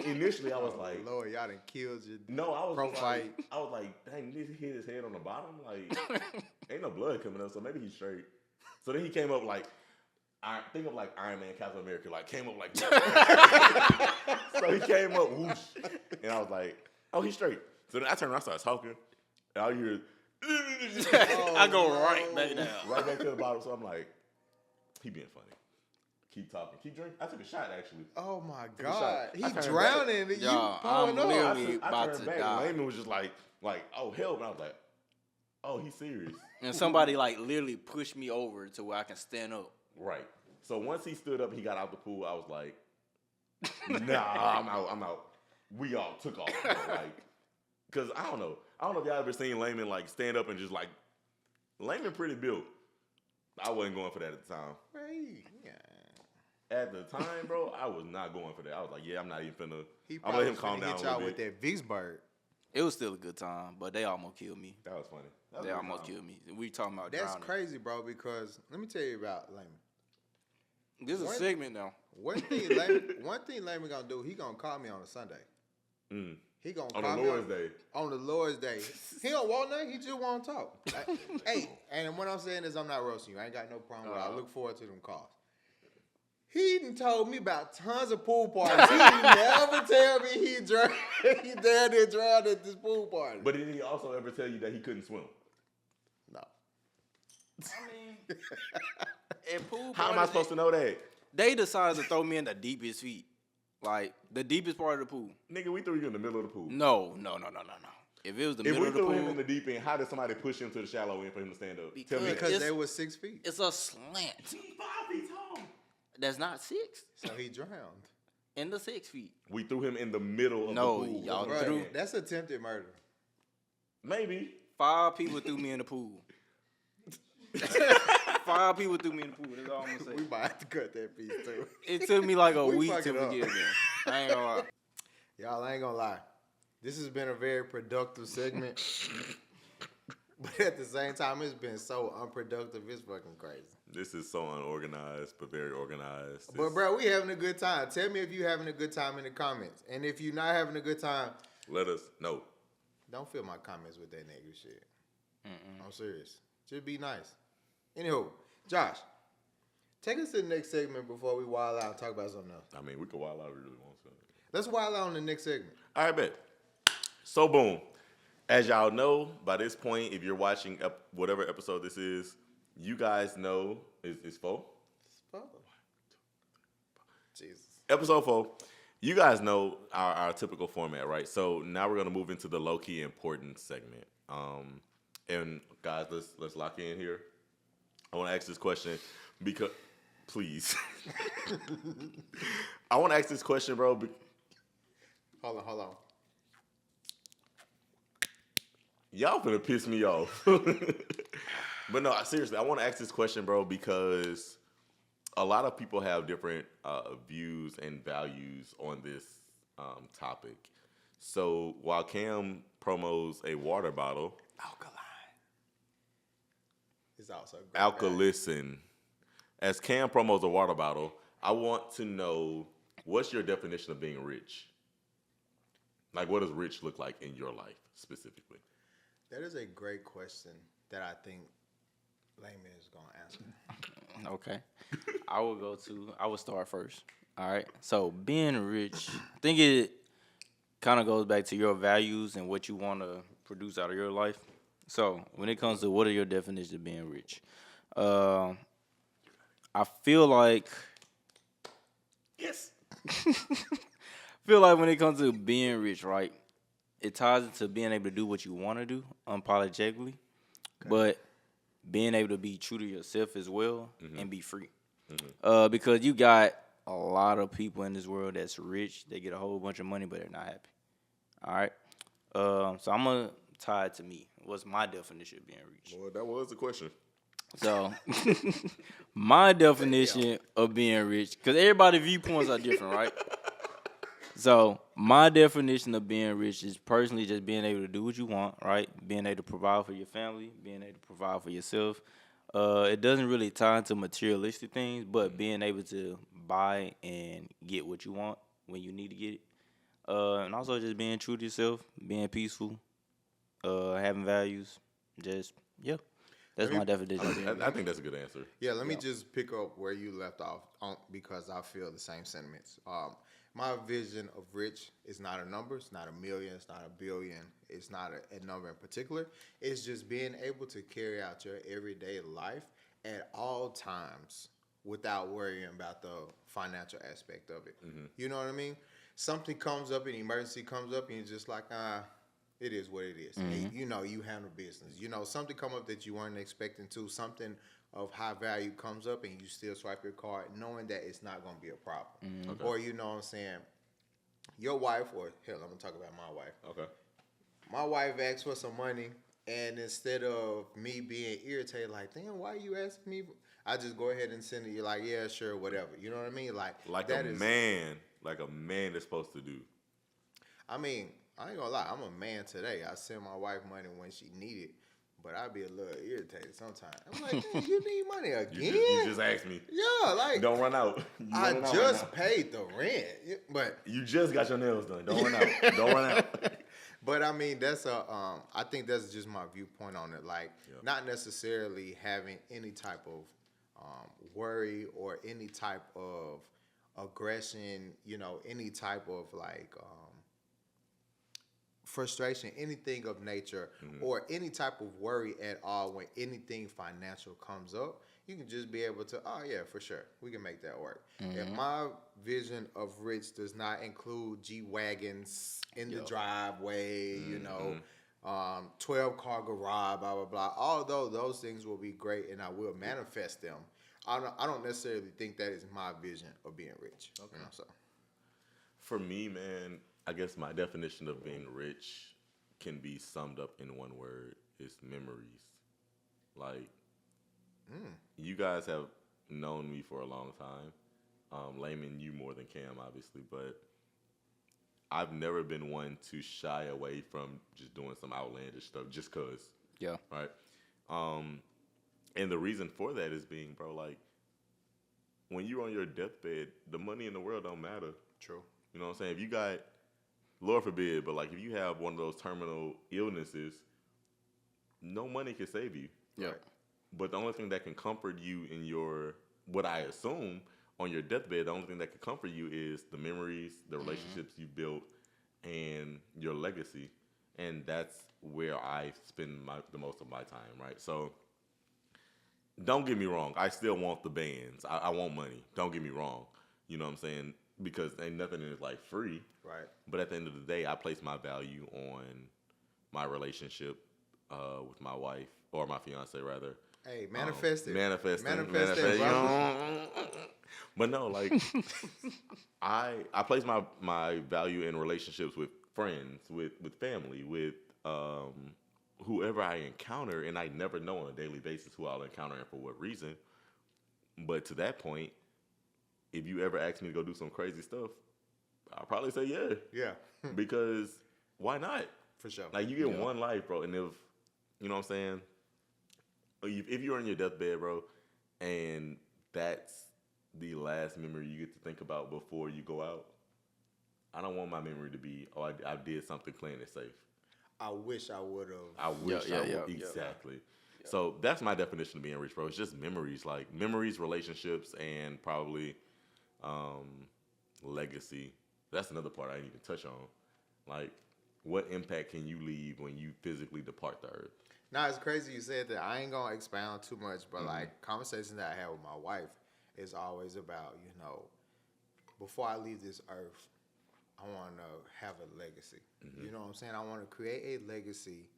initially, I was like, Lord, y'all done killed your pro fight. I was like, dang, did he hit his head on the bottom? Like, ain't no blood coming up, so maybe he's straight. So then he came up like, think of like Iron Man, Captain America, like came up like that. So he came up, whoosh. And I was like, oh, he's straight. So then I turned around, I started talking. And all you hear is, I go right back down. right back to the bottom. So I'm like, he being funny. Keep talking. Keep drinking. I took a shot, actually. Oh, my a God. shot. He I turned drowning. back. You Y'all, pulling I'm up. literally I about turned to back. die. Layman was just like, oh, hell. And I was like, oh, he's serious. And somebody like literally pushed me over to where I can stand up. Right. So once he stood up, he got out the pool. I was like, nah, I'm out. We all took off. Like, because I don't know if y'all ever seen Layman like stand up and just like, Layman pretty built. I wasn't going for that at the time. Right. Yeah. At the time, bro, I was not going for that. I was like, yeah, I'm not even finna. He I'm gonna let him probably calm down hit a y'all little with bit. that Vicksburg. It was still a good time, but they almost killed me. That was funny. That was They a good almost time. killed me. We talking about That's drowning. crazy, bro, because let me tell you about Layman. This is a What? segment now. One thing Layman gonna do, he gonna call me on a Sunday. Mm. He gonna On call the me Lord's Day. On the Lord's Day. He don't want nothing, he just wanna talk. Hey, and what I'm saying is I'm not roasting you. I ain't got no problem with it. I look forward to them calls. He done told me about tons of pool parties. He never tell me he damn near drowned at this pool party. But did he also ever tell you that he couldn't swim? No. I mean, at pool How am I parties, supposed to know that? They decided to throw me in the deepest feet. Like, the deepest part of the pool. Nigga, we threw you in the middle of the pool. No. If it was the If middle we of the threw him pool, in the deep end, how did somebody push him to the shallow end for him to stand up? Tell me that. Because It's- they were 6 feet. it's a slant. He's 5 feet tall. That's not 6. So he drowned. In the 6 feet. We threw him in the middle of No, the pool. y'all That's what I'm threw- saying. That's attempted murder. Maybe. 5 people threw me in the pool. 5 people threw me in the pool. That's all I'm gonna We say. might have to cut that piece too. It took me like a We week fuck to it up. forgive them. I ain't gonna lie. Y'all, I ain't gonna lie. This has been a very productive segment. But at the same time, it's been so unproductive. It's fucking crazy. This is so unorganized, but very organized. But, bro, we having a good time. Tell me if you having a good time in the comments. And if you're not having a good time, Let us know. don't fill my comments with that negative shit. I'm serious. Just be nice. Anywho, Josh, take us to the next segment before we wild out and talk about something else. I mean, we could wild out if we really want to. Let's wild out on the next segment. All right, bet. So, boom. As y'all know, by this point, if you're watching whatever episode this is, you guys know it's 4? Jesus. Episode 4. You guys know our typical format, right? So now we're gonna move into the low-key important segment. And guys, let's lock in here. I want to ask this question because, please, I want to ask this question, bro. Hold on. Y'all finna piss me off. But no, seriously, I want to ask this question, bro, because a lot of people have different views and values on this topic. So while Cam promos a water bottle, Alkaline. It's also great. Alkalicin, as Cam promos a water bottle, I want to know, what's your definition of being rich? Like, what does rich look like in your life specifically? That is a great question that I think Layman is going to answer. Okay. I will start first. All right. So being rich, I think it kind of goes back to your values and what you want to produce out of your life. So when it comes to what are your definitions of being rich, I feel like Yes. when it comes to being rich, right, it ties into being able to do what you want to do unapologetically. But being able to be true to yourself as well and be free. Because you got a lot of people in this world that's rich. They get a whole bunch of money, but they're not happy. All right. So I'm going to tie it to me. What's my definition of being rich? Well, that was the question. So my definition of being rich, because everybody's viewpoints are different, right? So my definition of being rich is personally just being able to do what you want, right? Being able to provide for your family, being able to provide for yourself. It doesn't really tie into materialistic things, but being able to buy and get what you want when you need to get it. And also just being true to yourself, being peaceful, having values. Just, yeah. That's my definition. I think that's a good answer. Yeah, let me just pick up where you left off because I feel the same sentiments. My vision of rich is not a number. It's not a million. It's not a billion. It's not a number in particular. It's just being able to carry out your everyday life at all times without worrying about the financial aspect of it. You know what I mean? Something comes up, an emergency comes up, and you're just like, it is what it is. And, you know, you handle business. You know, something come up that you weren't expecting to, something of high value comes up and you still swipe your card knowing that it's not going to be a problem. Okay. Or, you know what I'm saying, your wife, or hell, I'm going to talk about my wife. Okay. My wife asked for some money, and instead of me being irritated, like, damn, why are you asking me? I just go ahead and send it. You're like, yeah, sure, whatever. You know what I mean? Like a man is supposed to do. I mean, I ain't gonna lie, I'm a man today. I send my wife money when she need it, but I be a little irritated sometimes. I'm like, "Damn, you need money again? You just asked me. Yeah, like Don't run out. I just paid the rent, but you just got your nails done. Don't run out. Don't run out. But I mean, that's I think that's just my viewpoint on it. Like, not necessarily having any type of worry or any type of aggression, you know, any type of like frustration, anything of nature, or any type of worry at all when anything financial comes up. You can just be able to, oh yeah, for sure, we can make that work. And my vision of rich does not include G-Wagons in the driveway, you know, 12-car garage, blah, blah, blah. Although those things will be great and I will manifest them, I don't necessarily think that is my vision of being rich. Okay. You know, so. For me, man, I guess my definition of being rich can be summed up in one word. It's memories. Like, you guys have known me for a long time. Layman, you more than Cam, obviously, but I've never been one to shy away from just doing some outlandish stuff just because. Yeah. Right? And the reason for that is being, bro, like, when you're on your deathbed, the money in the world don't matter. True. You know what I'm saying? If you got, Lord forbid, but like if you have one of those terminal illnesses, no money can save you. Yeah. Right. But the only thing that can comfort you in your, what I assume, on your deathbed, the only thing that can comfort you is the memories, the relationships you built, and your legacy. And that's where I spend the most of my time, right? So don't get me wrong. I still want the bands. I want money. Don't get me wrong. You know what I'm saying? Because ain't nothing in life free. Right. But at the end of the day, I place my value on my relationship with my wife, or my fiance, rather. Hey, manifest it. Manifest it, it. bro. But no, like, I place my value in relationships with friends, with family, with whoever I encounter, and I never know on a daily basis who I'll encounter and for what reason. But to that point, if you ever ask me to go do some crazy stuff, I'll probably say yeah. Yeah. Because why not? For sure. Like, you get one life, bro, and if, you know what I'm saying? If you're on your deathbed, bro, and that's the last memory you get to think about before you go out, I don't want my memory to be, oh, I did something clean and safe. I wish I would have. I wish I would. Exactly. Yeah. So that's my definition of being rich, bro. It's just memories, like memories, relationships, and probably legacy. That's another part I didn't even touch on. Like, what impact can you leave when you physically depart the earth? Now, it's crazy you said that. I ain't going to expound too much, but, like, conversations that I have with my wife is always about, you know, before I leave this earth, I want to have a legacy. You know what I'm saying? I want to create a legacy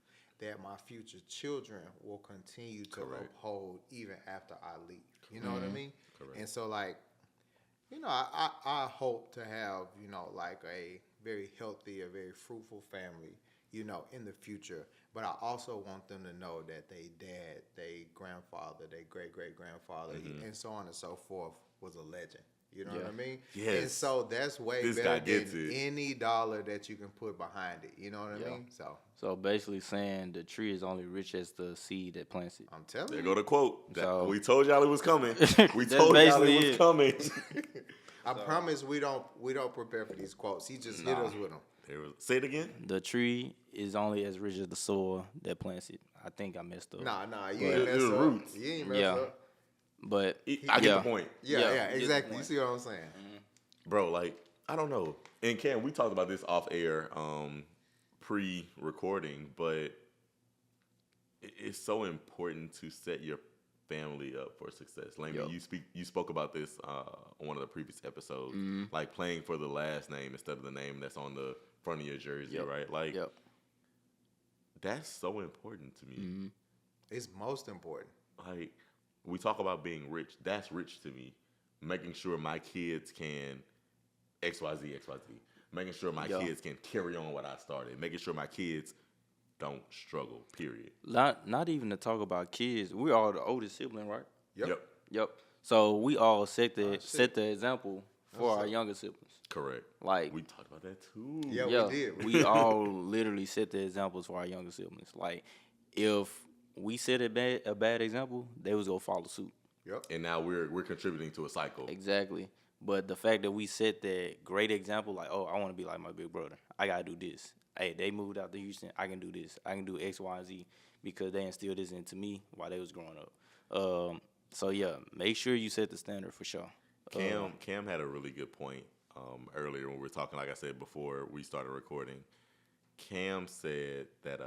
that my future children will continue to Correct. uphold even after I leave. You know what I mean? Correct. And so, like, I hope to have, like a very healthy, a very fruitful family, in the future. But I also want them to know that they dad, they grandfather, they great-great-grandfather, and so on and so forth was a legend. You know what I mean? Yes. And so that's way This better guy gets than it. any dollar that you can put behind it. You know what I mean? So basically saying the tree is only rich as the seed that plants it. I'm telling There you. go the quote. So- We told y'all it was coming. We That's told y'all basically it was it. coming. I promise we don't prepare for these quotes. He just hit us with them. Say it again. The tree is only as rich as the soil that plants it. I think I messed up. Nah, you But ain't messed the up. roots. You ain't messed Yeah. up. But I get the point. Yeah, Yeah, get the exactly. You point. see what I'm saying? Bro, like, I don't know. And Cam, we talked about this off air, pre-recording, but it's so important to set your family up for success. Lane, Yep. you spoke about this on one of the previous episodes, like playing for the last name instead of the name that's on the front of your jersey, right? Like, that's so important to me. It's most important. Like, we talk about being rich. That's rich to me. Making sure my kids can XYZ. Making sure my kids can carry on what I started. Making sure my kids don't struggle, period. not even to talk about kids. We are the oldest sibling, right? Yep. So we all set the example for our younger siblings. Correct. Like We talked about that too. Yeah, we did. we all literally set the examples for our younger siblings. Like if we set a bad example, they was gonna follow suit. Yep. And now we're contributing to a cycle. Exactly. But the fact that we set that great example, like, oh, I want to be like my big brother. I gotta do this. Hey, they moved out to Houston. I can do this. I can do X, Y, and Z because they instilled this into me while they was growing up. So yeah, make sure you set the standard for sure. Cam had a really good point earlier when we were talking. Like I said before we started recording, Cam said that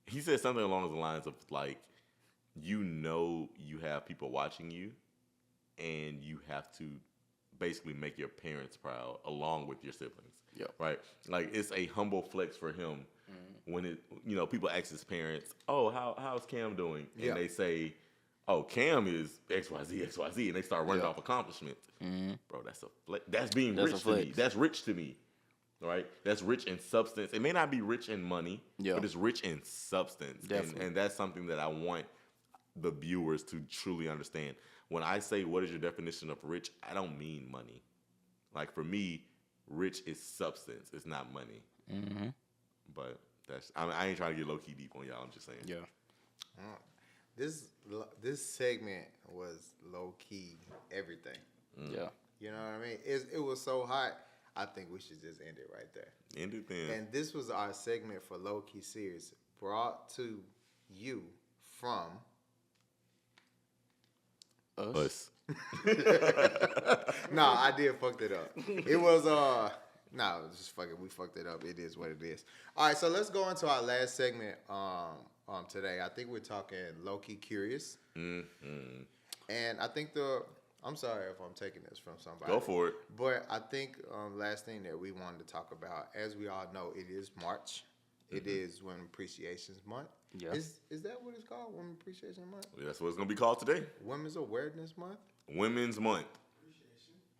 he said something along the lines of like, you have people watching you, and you have to basically make your parents proud along with your siblings. Yep. Right? Like, it's a humble flex for him when people ask his parents, "Oh, how's Cam doing?" And Yeah. they say, "Oh, Cam is XYZ," and they start running off accomplishments. Bro, that's being That's rich a to me. flex. That's rich to me. Right? That's rich in substance. It may not be rich in money, but it's rich in substance. Definitely. And that's something that I want the viewers to truly understand. When I say, what is your definition of rich, I don't mean money. Like, for me, rich is substance. It's not money. But I ain't trying to get low-key deep on y'all. I'm just saying. Yeah. This segment was low-key everything. Yeah. You know what I mean? It was so hot. I think we should just end it right there. End it then. And this was our segment for Lowkey Serious, brought to you from Us. No, I did fucked it up. It was no, just fuck it. We fucked it up. It is what it is. All right, so let's go into our last segment today. I think we're talking Lowkey Serious. And I think I'm sorry if I'm taking this from somebody. Go for it. But I think last thing that we wanted to talk about, as we all know, it is March. It is Women Appreciation Month. Yeah. Is that what it's called? Women Appreciation Month? That's what it's going to be called today. Women's Awareness Month? Women's Month.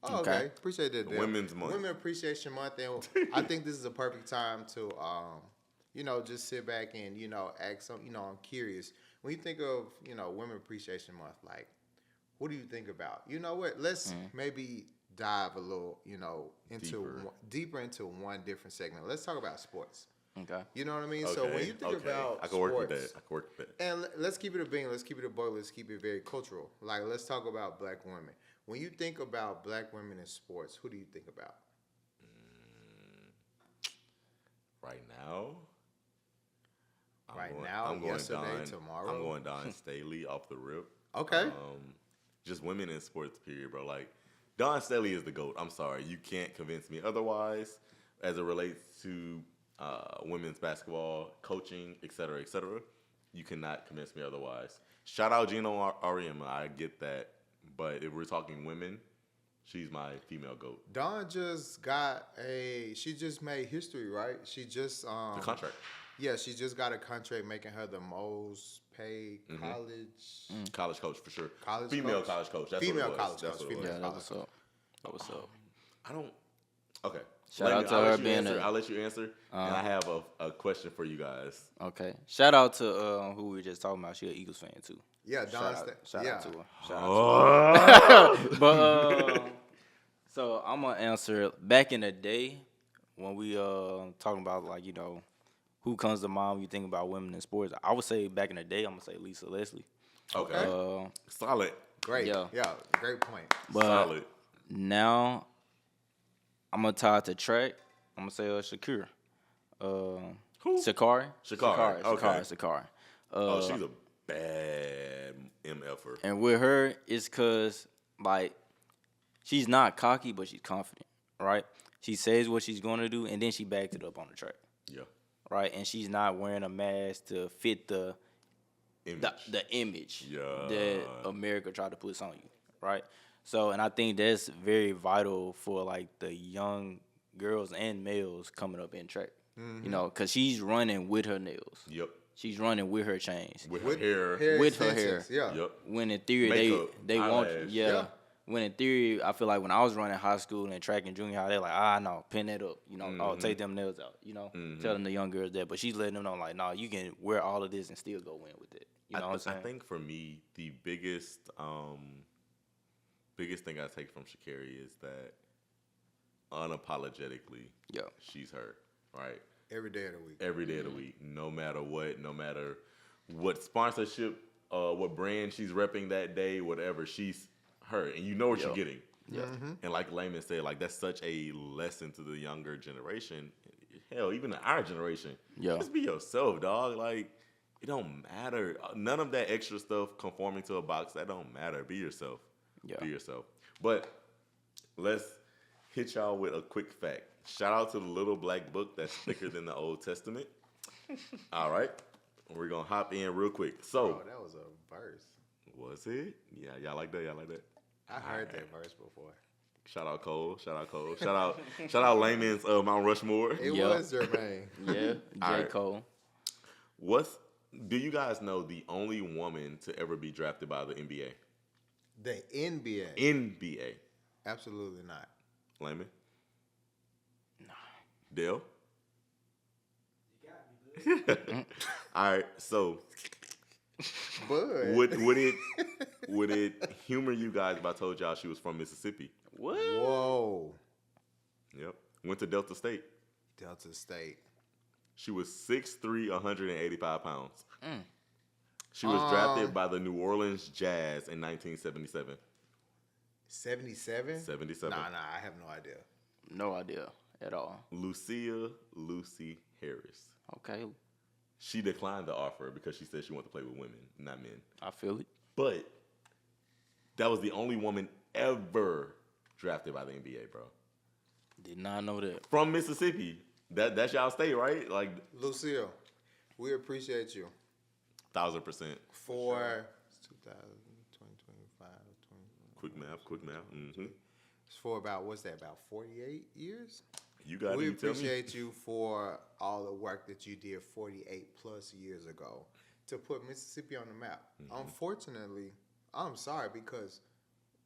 Oh, okay. Appreciate that. Dale. Women's Month. Women Appreciation Month, and I think this is a perfect time to, just sit back and ask some. I'm curious when you think of Women Appreciation Month, like, what do you think about? You know what? Let's maybe dive a little, deeper into one different segment. Let's talk about sports. Okay. You know what I mean? So when you think about I can work with sports, that. I can work with that. and let's keep it a bean. Let's keep it a boy. Let's keep it very cultural. Like, let's talk about black women. When you think about black women in sports, who do you think about? Right now? I'm going yesterday, tomorrow? I'm going Don Staley off the rip. Okay. Just women in sports, period, bro. Like, Don Staley is the GOAT. I'm sorry. You can't convince me otherwise as it relates to women's basketball, coaching, et cetera, et cetera. You cannot convince me otherwise. Shout out Gino Ariema. I get that. But if we're talking women, she's my female GOAT. Dawn just she just made history, right? She just The contract. Yeah, she just got a contract making her the most paid college. College coach for sure. College Female coach? college coach. That's Female what it was. college That's coach, what it was. Yeah, that was up. That was up. I don't. Okay. Shout out to her being I'll let you answer. And I have a question for you guys. Okay. Shout out to who we were just talking about. She an Eagles fan too. Yeah, Don. Shout yeah. out to her. Shout out to her. But so I'm gonna answer. Back in the day, when we talking about like who comes to mind when you think about women in sports, I would say back in the day I'm gonna say Lisa Leslie. Okay. Solid. Great. Yeah. Yeah, great point. But Solid. now I'm gonna tie it to track. I'm gonna say Shakira. Who? Sakari. Okay. Sakari. Oh, she's a bad MFer. And with her, it's because, like, she's not cocky, but she's confident, right? She says what she's going to do, and then she backs it up on the track, Yeah. right? And she's not wearing a mask to fit the image Yeah. that America tried to put on you, right? So, and I think that's very vital for, like, the young girls and males coming up in track, because she's running with her nails. Yep. She's running with her chains. With her hair. With her extensions, hair. Yeah. Yep. When in theory Makeup, they want eyelash. yeah. When in theory I feel like when I was running high school and track and junior high, they're like, no, pin that up, oh, take them nails out, telling the young girls that, but she's letting them know like, no, you can wear all of this and still go in with it. You know what I'm saying? I think for me, the biggest thing I take from Shakira is that unapologetically, she's her, right? Every day of the week. Every day of the week, no matter what sponsorship, what brand she's repping that day, whatever, she's her, and you know what you're getting. Yeah. And like Layman said, like that's such a lesson to the younger generation. Hell, even to our generation. Yeah. Just be yourself, dog. Like it don't matter. None of that extra stuff conforming to a box, that don't matter. Be yourself. Yeah. Be yourself. But let's hit y'all with a quick fact. Shout out to the little black book that's thicker than the Old Testament. All right. We're going to hop in real quick. So, Bro, that was a verse. was it? Yeah, y'all like that? Y'all like that? I heard that verse before. Shout out Cole. Shout out Cole. Shout out Layman's Mount Rushmore. It Yep. was Jermaine. Yeah, J. All right. Cole. Do you guys know the only woman to ever be drafted by the NBA? The NBA. NBA. Absolutely not. Layman? Dale? You got me, bud. All right, so But would it humor you guys if I told y'all she was from Mississippi? What? whoa. Yep. Went to Delta State. Delta State. She was 6'3", 185 pounds. She was drafted by the New Orleans Jazz in 1977. 77? 77. Nah, I have no idea. No idea at all. Lucy Harris. Okay, She declined the offer because she said she wanted to play with women, not men. I feel it. But that was the only woman ever drafted by the NBA, bro. Did not know that. From Mississippi. That's y'all state, right? Like Lucille, we appreciate you 1,000%. for 2000, 2025, Quick math. Mm-hmm. It's for about 48 years? You got We to tell me. appreciate you for all the work that you did 48 plus years ago to put Mississippi on the map. Unfortunately, I'm sorry because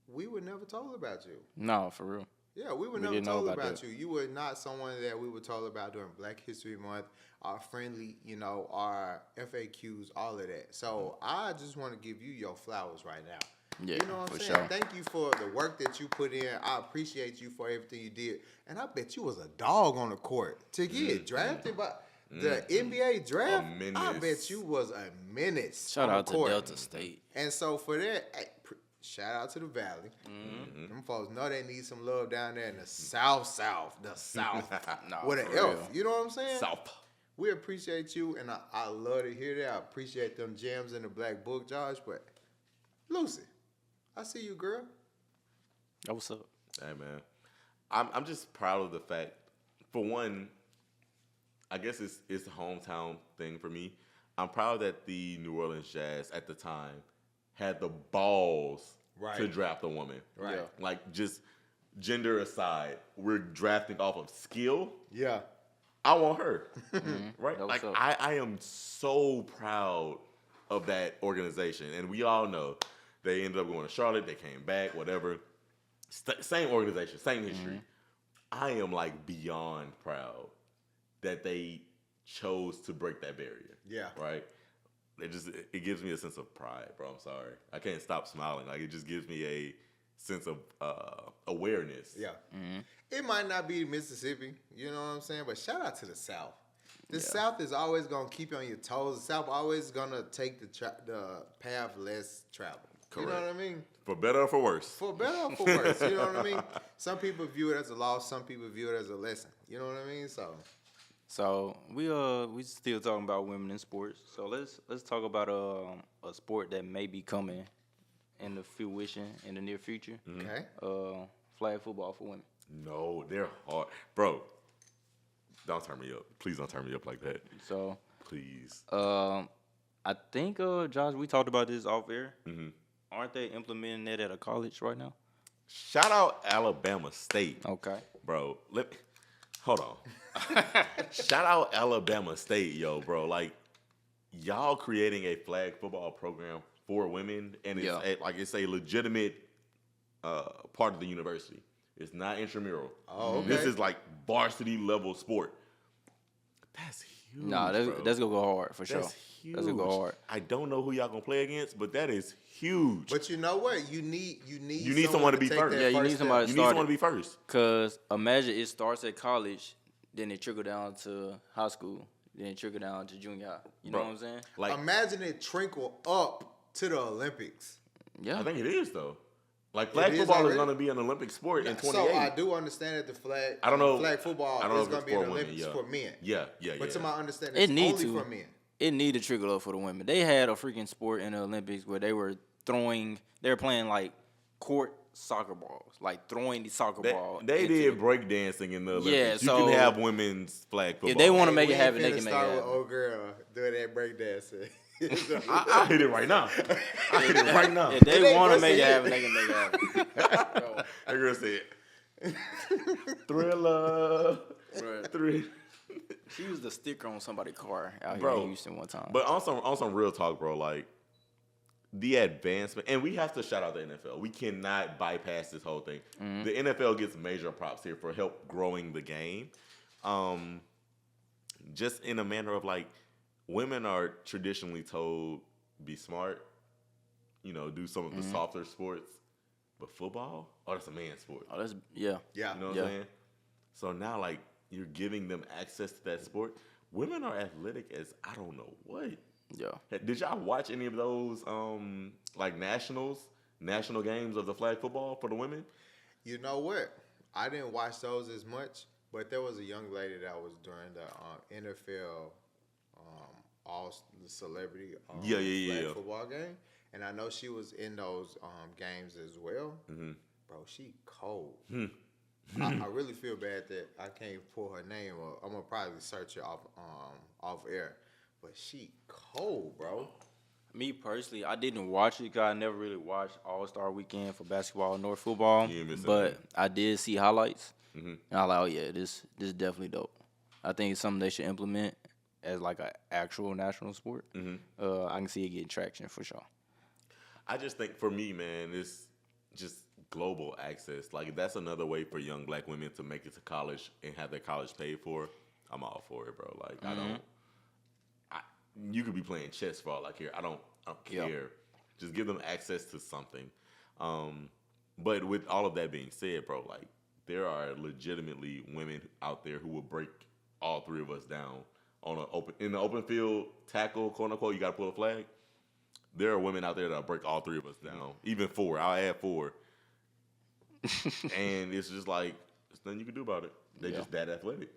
we were never told about you. No, for real. Yeah, we were We never didn't know told about about that. you. You were not someone that we were told about during Black History Month, our friendly, our FAQs, all of that. So I just want to give you your flowers right now. Yeah, You know what I'm for saying? sure. Thank you for the work that you put in. I appreciate you for everything you did. And I bet you was a dog on the court to get drafted by the NBA draft. A menace. I bet you was a menace. Shout on out the to court. Delta State. And so for that, shout out to the Valley. Them folks know they need some love down there in the South, the South, Nah, with an for F. real. You know what I'm saying? South. We appreciate you, and I love to hear that. I appreciate them gems in the Black Book, Josh. But Lucy, I see you, girl. That what's up? Hey, man. I'm just proud of the fact, for one, I guess it's a hometown thing for me. I'm proud that the New Orleans Jazz at the time had the balls to Right. draft a woman. Right. Yeah. Like, just gender aside, we're drafting off of skill. Yeah. I want her. Right? That was Like up. I am so proud of that organization, and we all know they ended up going to Charlotte. They came back, whatever. Same organization, same history. I am like beyond proud that they chose to break that barrier. Yeah. Right. It gives me a sense of pride, bro. I'm sorry, I can't stop smiling. Like it just gives me a sense of awareness. Yeah. It might not be Mississippi, you know what I'm saying? But shout out to the South. The South is always going to keep you on your toes. The South always going to take the path less traveled. Correct. You know what I mean? For better or for worse. For better or for worse, you know what I mean? Some people view it as a loss, some people view it as a lesson. You know what I mean? So we still talking about women in sports. So let's talk about a sport that may be coming in the fruition in the near future. Okay. Flag football for women. No, they're hard, bro. Don't turn me up. Please don't turn me up like that. So Please. I think Josh, we talked about this off air. Aren't they implementing that at a college right now? Shout out Alabama State. Okay. Bro, hold on. Shout out Alabama State, yo, bro. Like, y'all creating a flag football program for women, and it's a legitimate part of the university. It's not intramural. Oh, okay. This is like varsity level sport. That's huge. Nah, bro. that's gonna go hard for sure. That's huge. That's gonna go hard. I don't know who y'all gonna play against, but that is huge. But you know what? You need someone to be take first. that Yeah, you need step. somebody You to need start someone it. to be first. Cause imagine it starts at college, then it trickle down to high school, then it trickle down to junior high. You know Bro, what I'm saying? Like, Imagine it trickle up to the Olympics. Yeah. I think it is though. Like flag is football is already? going to be an Olympic sport in 28. So I do understand that the flag. I don't know. Flag football I don't know is if going it's to be an for women, Olympics yeah. for men. Yeah. But to my understanding, It it's need only to. for men. It need to trickle up for the women. They had a freaking sport in the Olympics where they were playing like court soccer balls, like throwing the soccer ball. They into did the- breakdancing in the Olympics. Yeah, you so can have women's flag football. If they want to Hey, make we it ain't happen, they finna can make it start with happen. old girl doing that breakdancing. I hit it right now. I hit it right now. If they ain't want to just make it a happen, they can make it happen. That girl said, Thriller. Bruh. Three. She used a sticker on somebody's car out here Bro, in Houston one time. But on some real talk, bro, like the advancement, and we have to shout out the NFL. We cannot bypass this whole thing. The NFL gets major props here for help growing the game. Just in a manner of like, women are traditionally told be smart, do some of the softer sports, but football, that's a man's sport. Oh, that's yeah. Yeah. You know what Yeah. I'm saying? So now, like, you're giving them access to that sport. Women are athletic as I don't know what. Yeah. Did y'all watch any of those, like national games of the flag football for the women? You know what? I didn't watch those as much, but there was a young lady that was during the NFL all the celebrity flag football game, and I know she was in those games as well. Bro, she cold. I really feel bad that I can't pull her name up. I'm gonna probably search her off air, but she cold, bro. Me personally, I didn't watch it because I never really watched All-Star Weekend for basketball nor football. You ain't missing But nothing. I did see highlights, and I was like, oh yeah, this is definitely dope. I think it's something they should implement as like an actual national sport. I can see it getting traction for sure. I just think for me, man, it's just global access. Like, if that's another way for young black women to make it to college and have their college paid for, I'm all for it, bro. Like, you could be playing chess for all I care. I don't care. Yeah. Just give them access to something. But with all of that being said, bro, like, there are legitimately women out there who will break all three of us down in the open field tackle, quote unquote. You got to pull a flag. There are women out there that'll break all three of us down, even four. I'll add four. And it's just like, there's nothing you can do about it. They're just that athletic.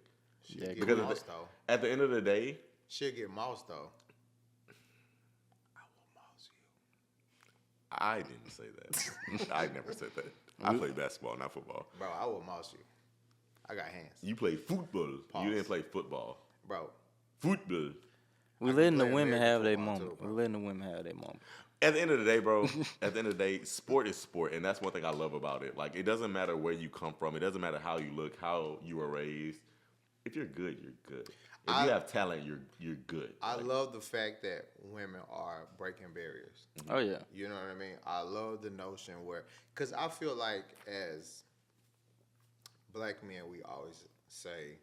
Yeah, Get Because moused, though. at the end of the day, She'll get moused though. I didn't say that. I never said that. I play basketball, not football. Bro, I will mouse you. I got hands. You play football. Pause. You didn't play football. Bro, Football. We letting the play women American have their football, moment. too, We letting the women have their moment. At the end of the day, bro, sport is sport, and that's one thing I love about it. Like, it doesn't matter where you come from. It doesn't matter how you look, how you were raised. if you're good, you're good. If you have talent, you're good. I love the fact that women are breaking barriers. Oh yeah. You know what I mean? I love the notion where, because I feel like as black men, we always say,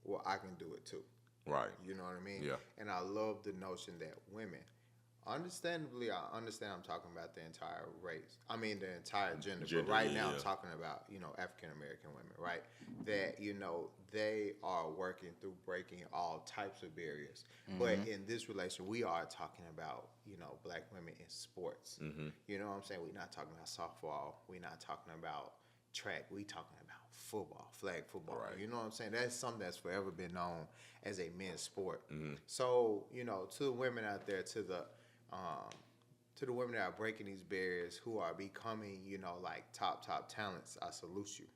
well, I can do it too. Right. You know what I mean? Yeah. And I love the notion that women, understandably, I understand I'm talking about the entire race. I mean, the entire gender. But right now, I'm talking about, African American women, right? That, they are working through breaking all types of barriers. But in this relation, we are talking about, black women in sports. You know what I'm saying? We're not talking about softball. We're not talking about track. We're talking about football, flag football. Right. You know what I'm saying? That's something that's forever been known as a men's sport. So, to the women out there, to the women that are breaking these barriers, who are becoming, like top talents, I salute you,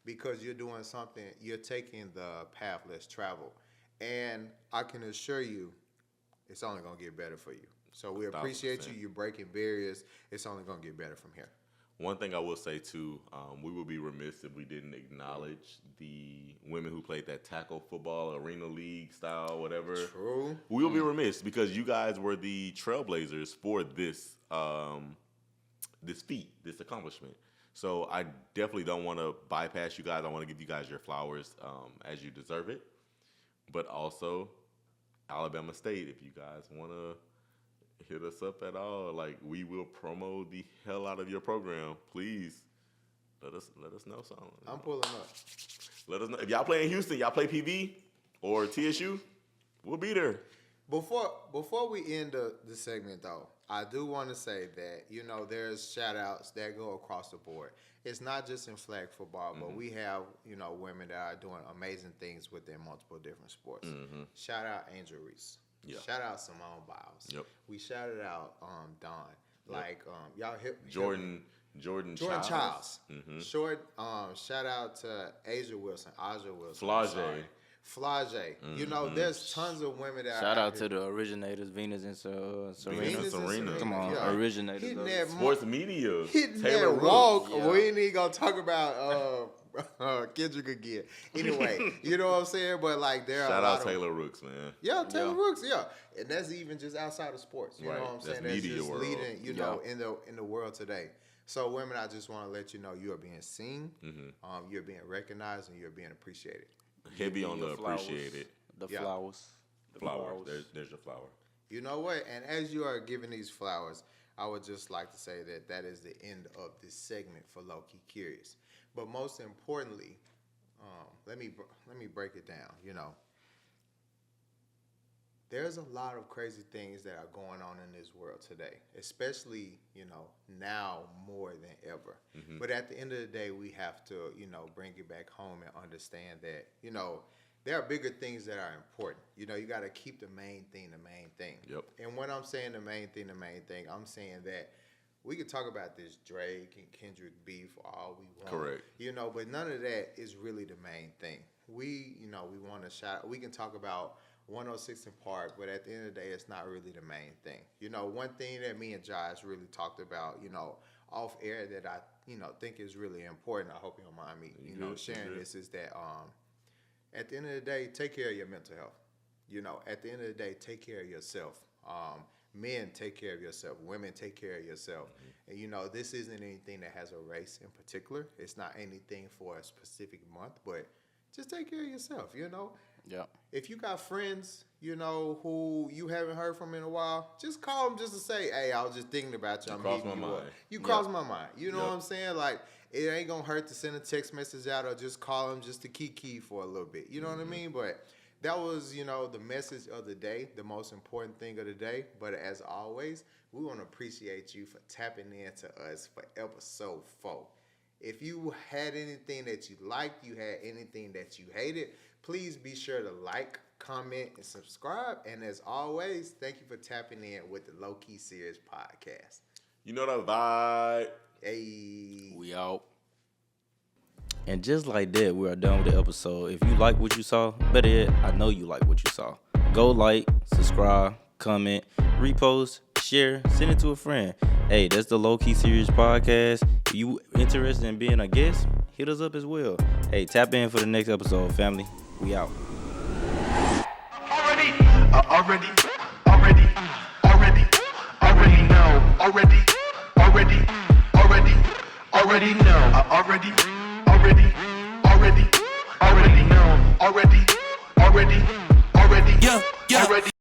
because you're doing something, you're taking the path less traveled. And I can assure you, it's only going to get better for you. So we appreciate you. You're breaking barriers. It's only going to get better from here. One thing I will say, too, we would be remiss if we didn't acknowledge the women who played that tackle football, arena league style, whatever. True. We will be remiss because you guys were the trailblazers for this this feat, this accomplishment. So I definitely don't want to bypass you guys. I want to give you guys your flowers as you deserve it. But also, Alabama State, if you guys want to hit us up at all, like, we will promo the hell out of your program. Please let us know something. I'm pulling up. Let us know if y'all play in Houston, y'all play PV or TSU, we'll be there. Before we end the segment, though, I do want to say that, there's shout outs that go across the board. It's not just in flag football, but we have, women that are doing amazing things within multiple different sports. Shout out Angel Reese. Yeah. Shout out Simone Biles. Yep. We shouted out Dawn. Like, y'all Jordan Childs. Shout out to Asia Wilson. Flage. There's tons of women that shout out to the originators, Venus and Serena. Come on, originators. Hitting that sports media. Hitting Taylor that walk. Yeah. We ain't even gonna talk about Kendrick again. Anyway, you know what I'm saying? But like, there shout are out Taylor Rooks, man. Yeah, Taylor Rooks. Yeah, and that's even just outside of sports. You know what I'm saying? That's media just world. Leading, in the world today. So, women, I just want to let you know you are being seen, you're being recognized, and you're being appreciated. Heavy on the appreciated. The flowers. There's your flower. You know what? And as you are giving these flowers, I would just like to say that is the end of this segment for Lowkey Serious. But most importantly, let me break it down. There's a lot of crazy things that are going on in this world today, especially, now more than ever. But at the end of the day, we have to, bring it back home and understand that, there are bigger things that are important. You got to keep the main thing the main thing. Yep. And when I'm saying the main thing, I'm saying that we could talk about this Drake and Kendrick beef all we want. Correct. But none of that is really the main thing. We want to shout. We can talk about 106 in Park, but at the end of the day, it's not really the main thing. One thing that me and Josh really talked about, off air that I, think is really important. I hope you don't mind me, sharing this, is that at the end of the day, take care of your mental health. At the end of the day, take care of yourself. Men, take care of yourself. Women, take care of yourself. And, this isn't anything that has a race in particular. It's not anything for a specific month, but just take care of yourself, Yeah. If you got friends, who you haven't heard from in a while, just call them just to say, hey, I was just thinking about you. I'm hitting you up. You crossed my mind. You know what I'm saying? Like, it ain't going to hurt to send a text message out or just call them just to key for a little bit. You know what I mean? But that was, the message of the day, the most important thing of the day. But as always, we want to appreciate you for tapping into us for episode 4. If you had anything that you liked, you had anything that you hated, please be sure to like, comment, and subscribe. And as always, thank you for tapping in with the Lowkey Serious podcast. You know the vibe. Hey. We out. And just like that, we are done with the episode. If you like what you saw, better yet, I know you like what you saw. Go like, subscribe, comment, repost, share, send it to a friend. Hey, that's the Lowkey Serious podcast. If you interested in being a guest, hit us up as well. Hey, tap in for the next episode, family. We out. Already know. Already know. Already.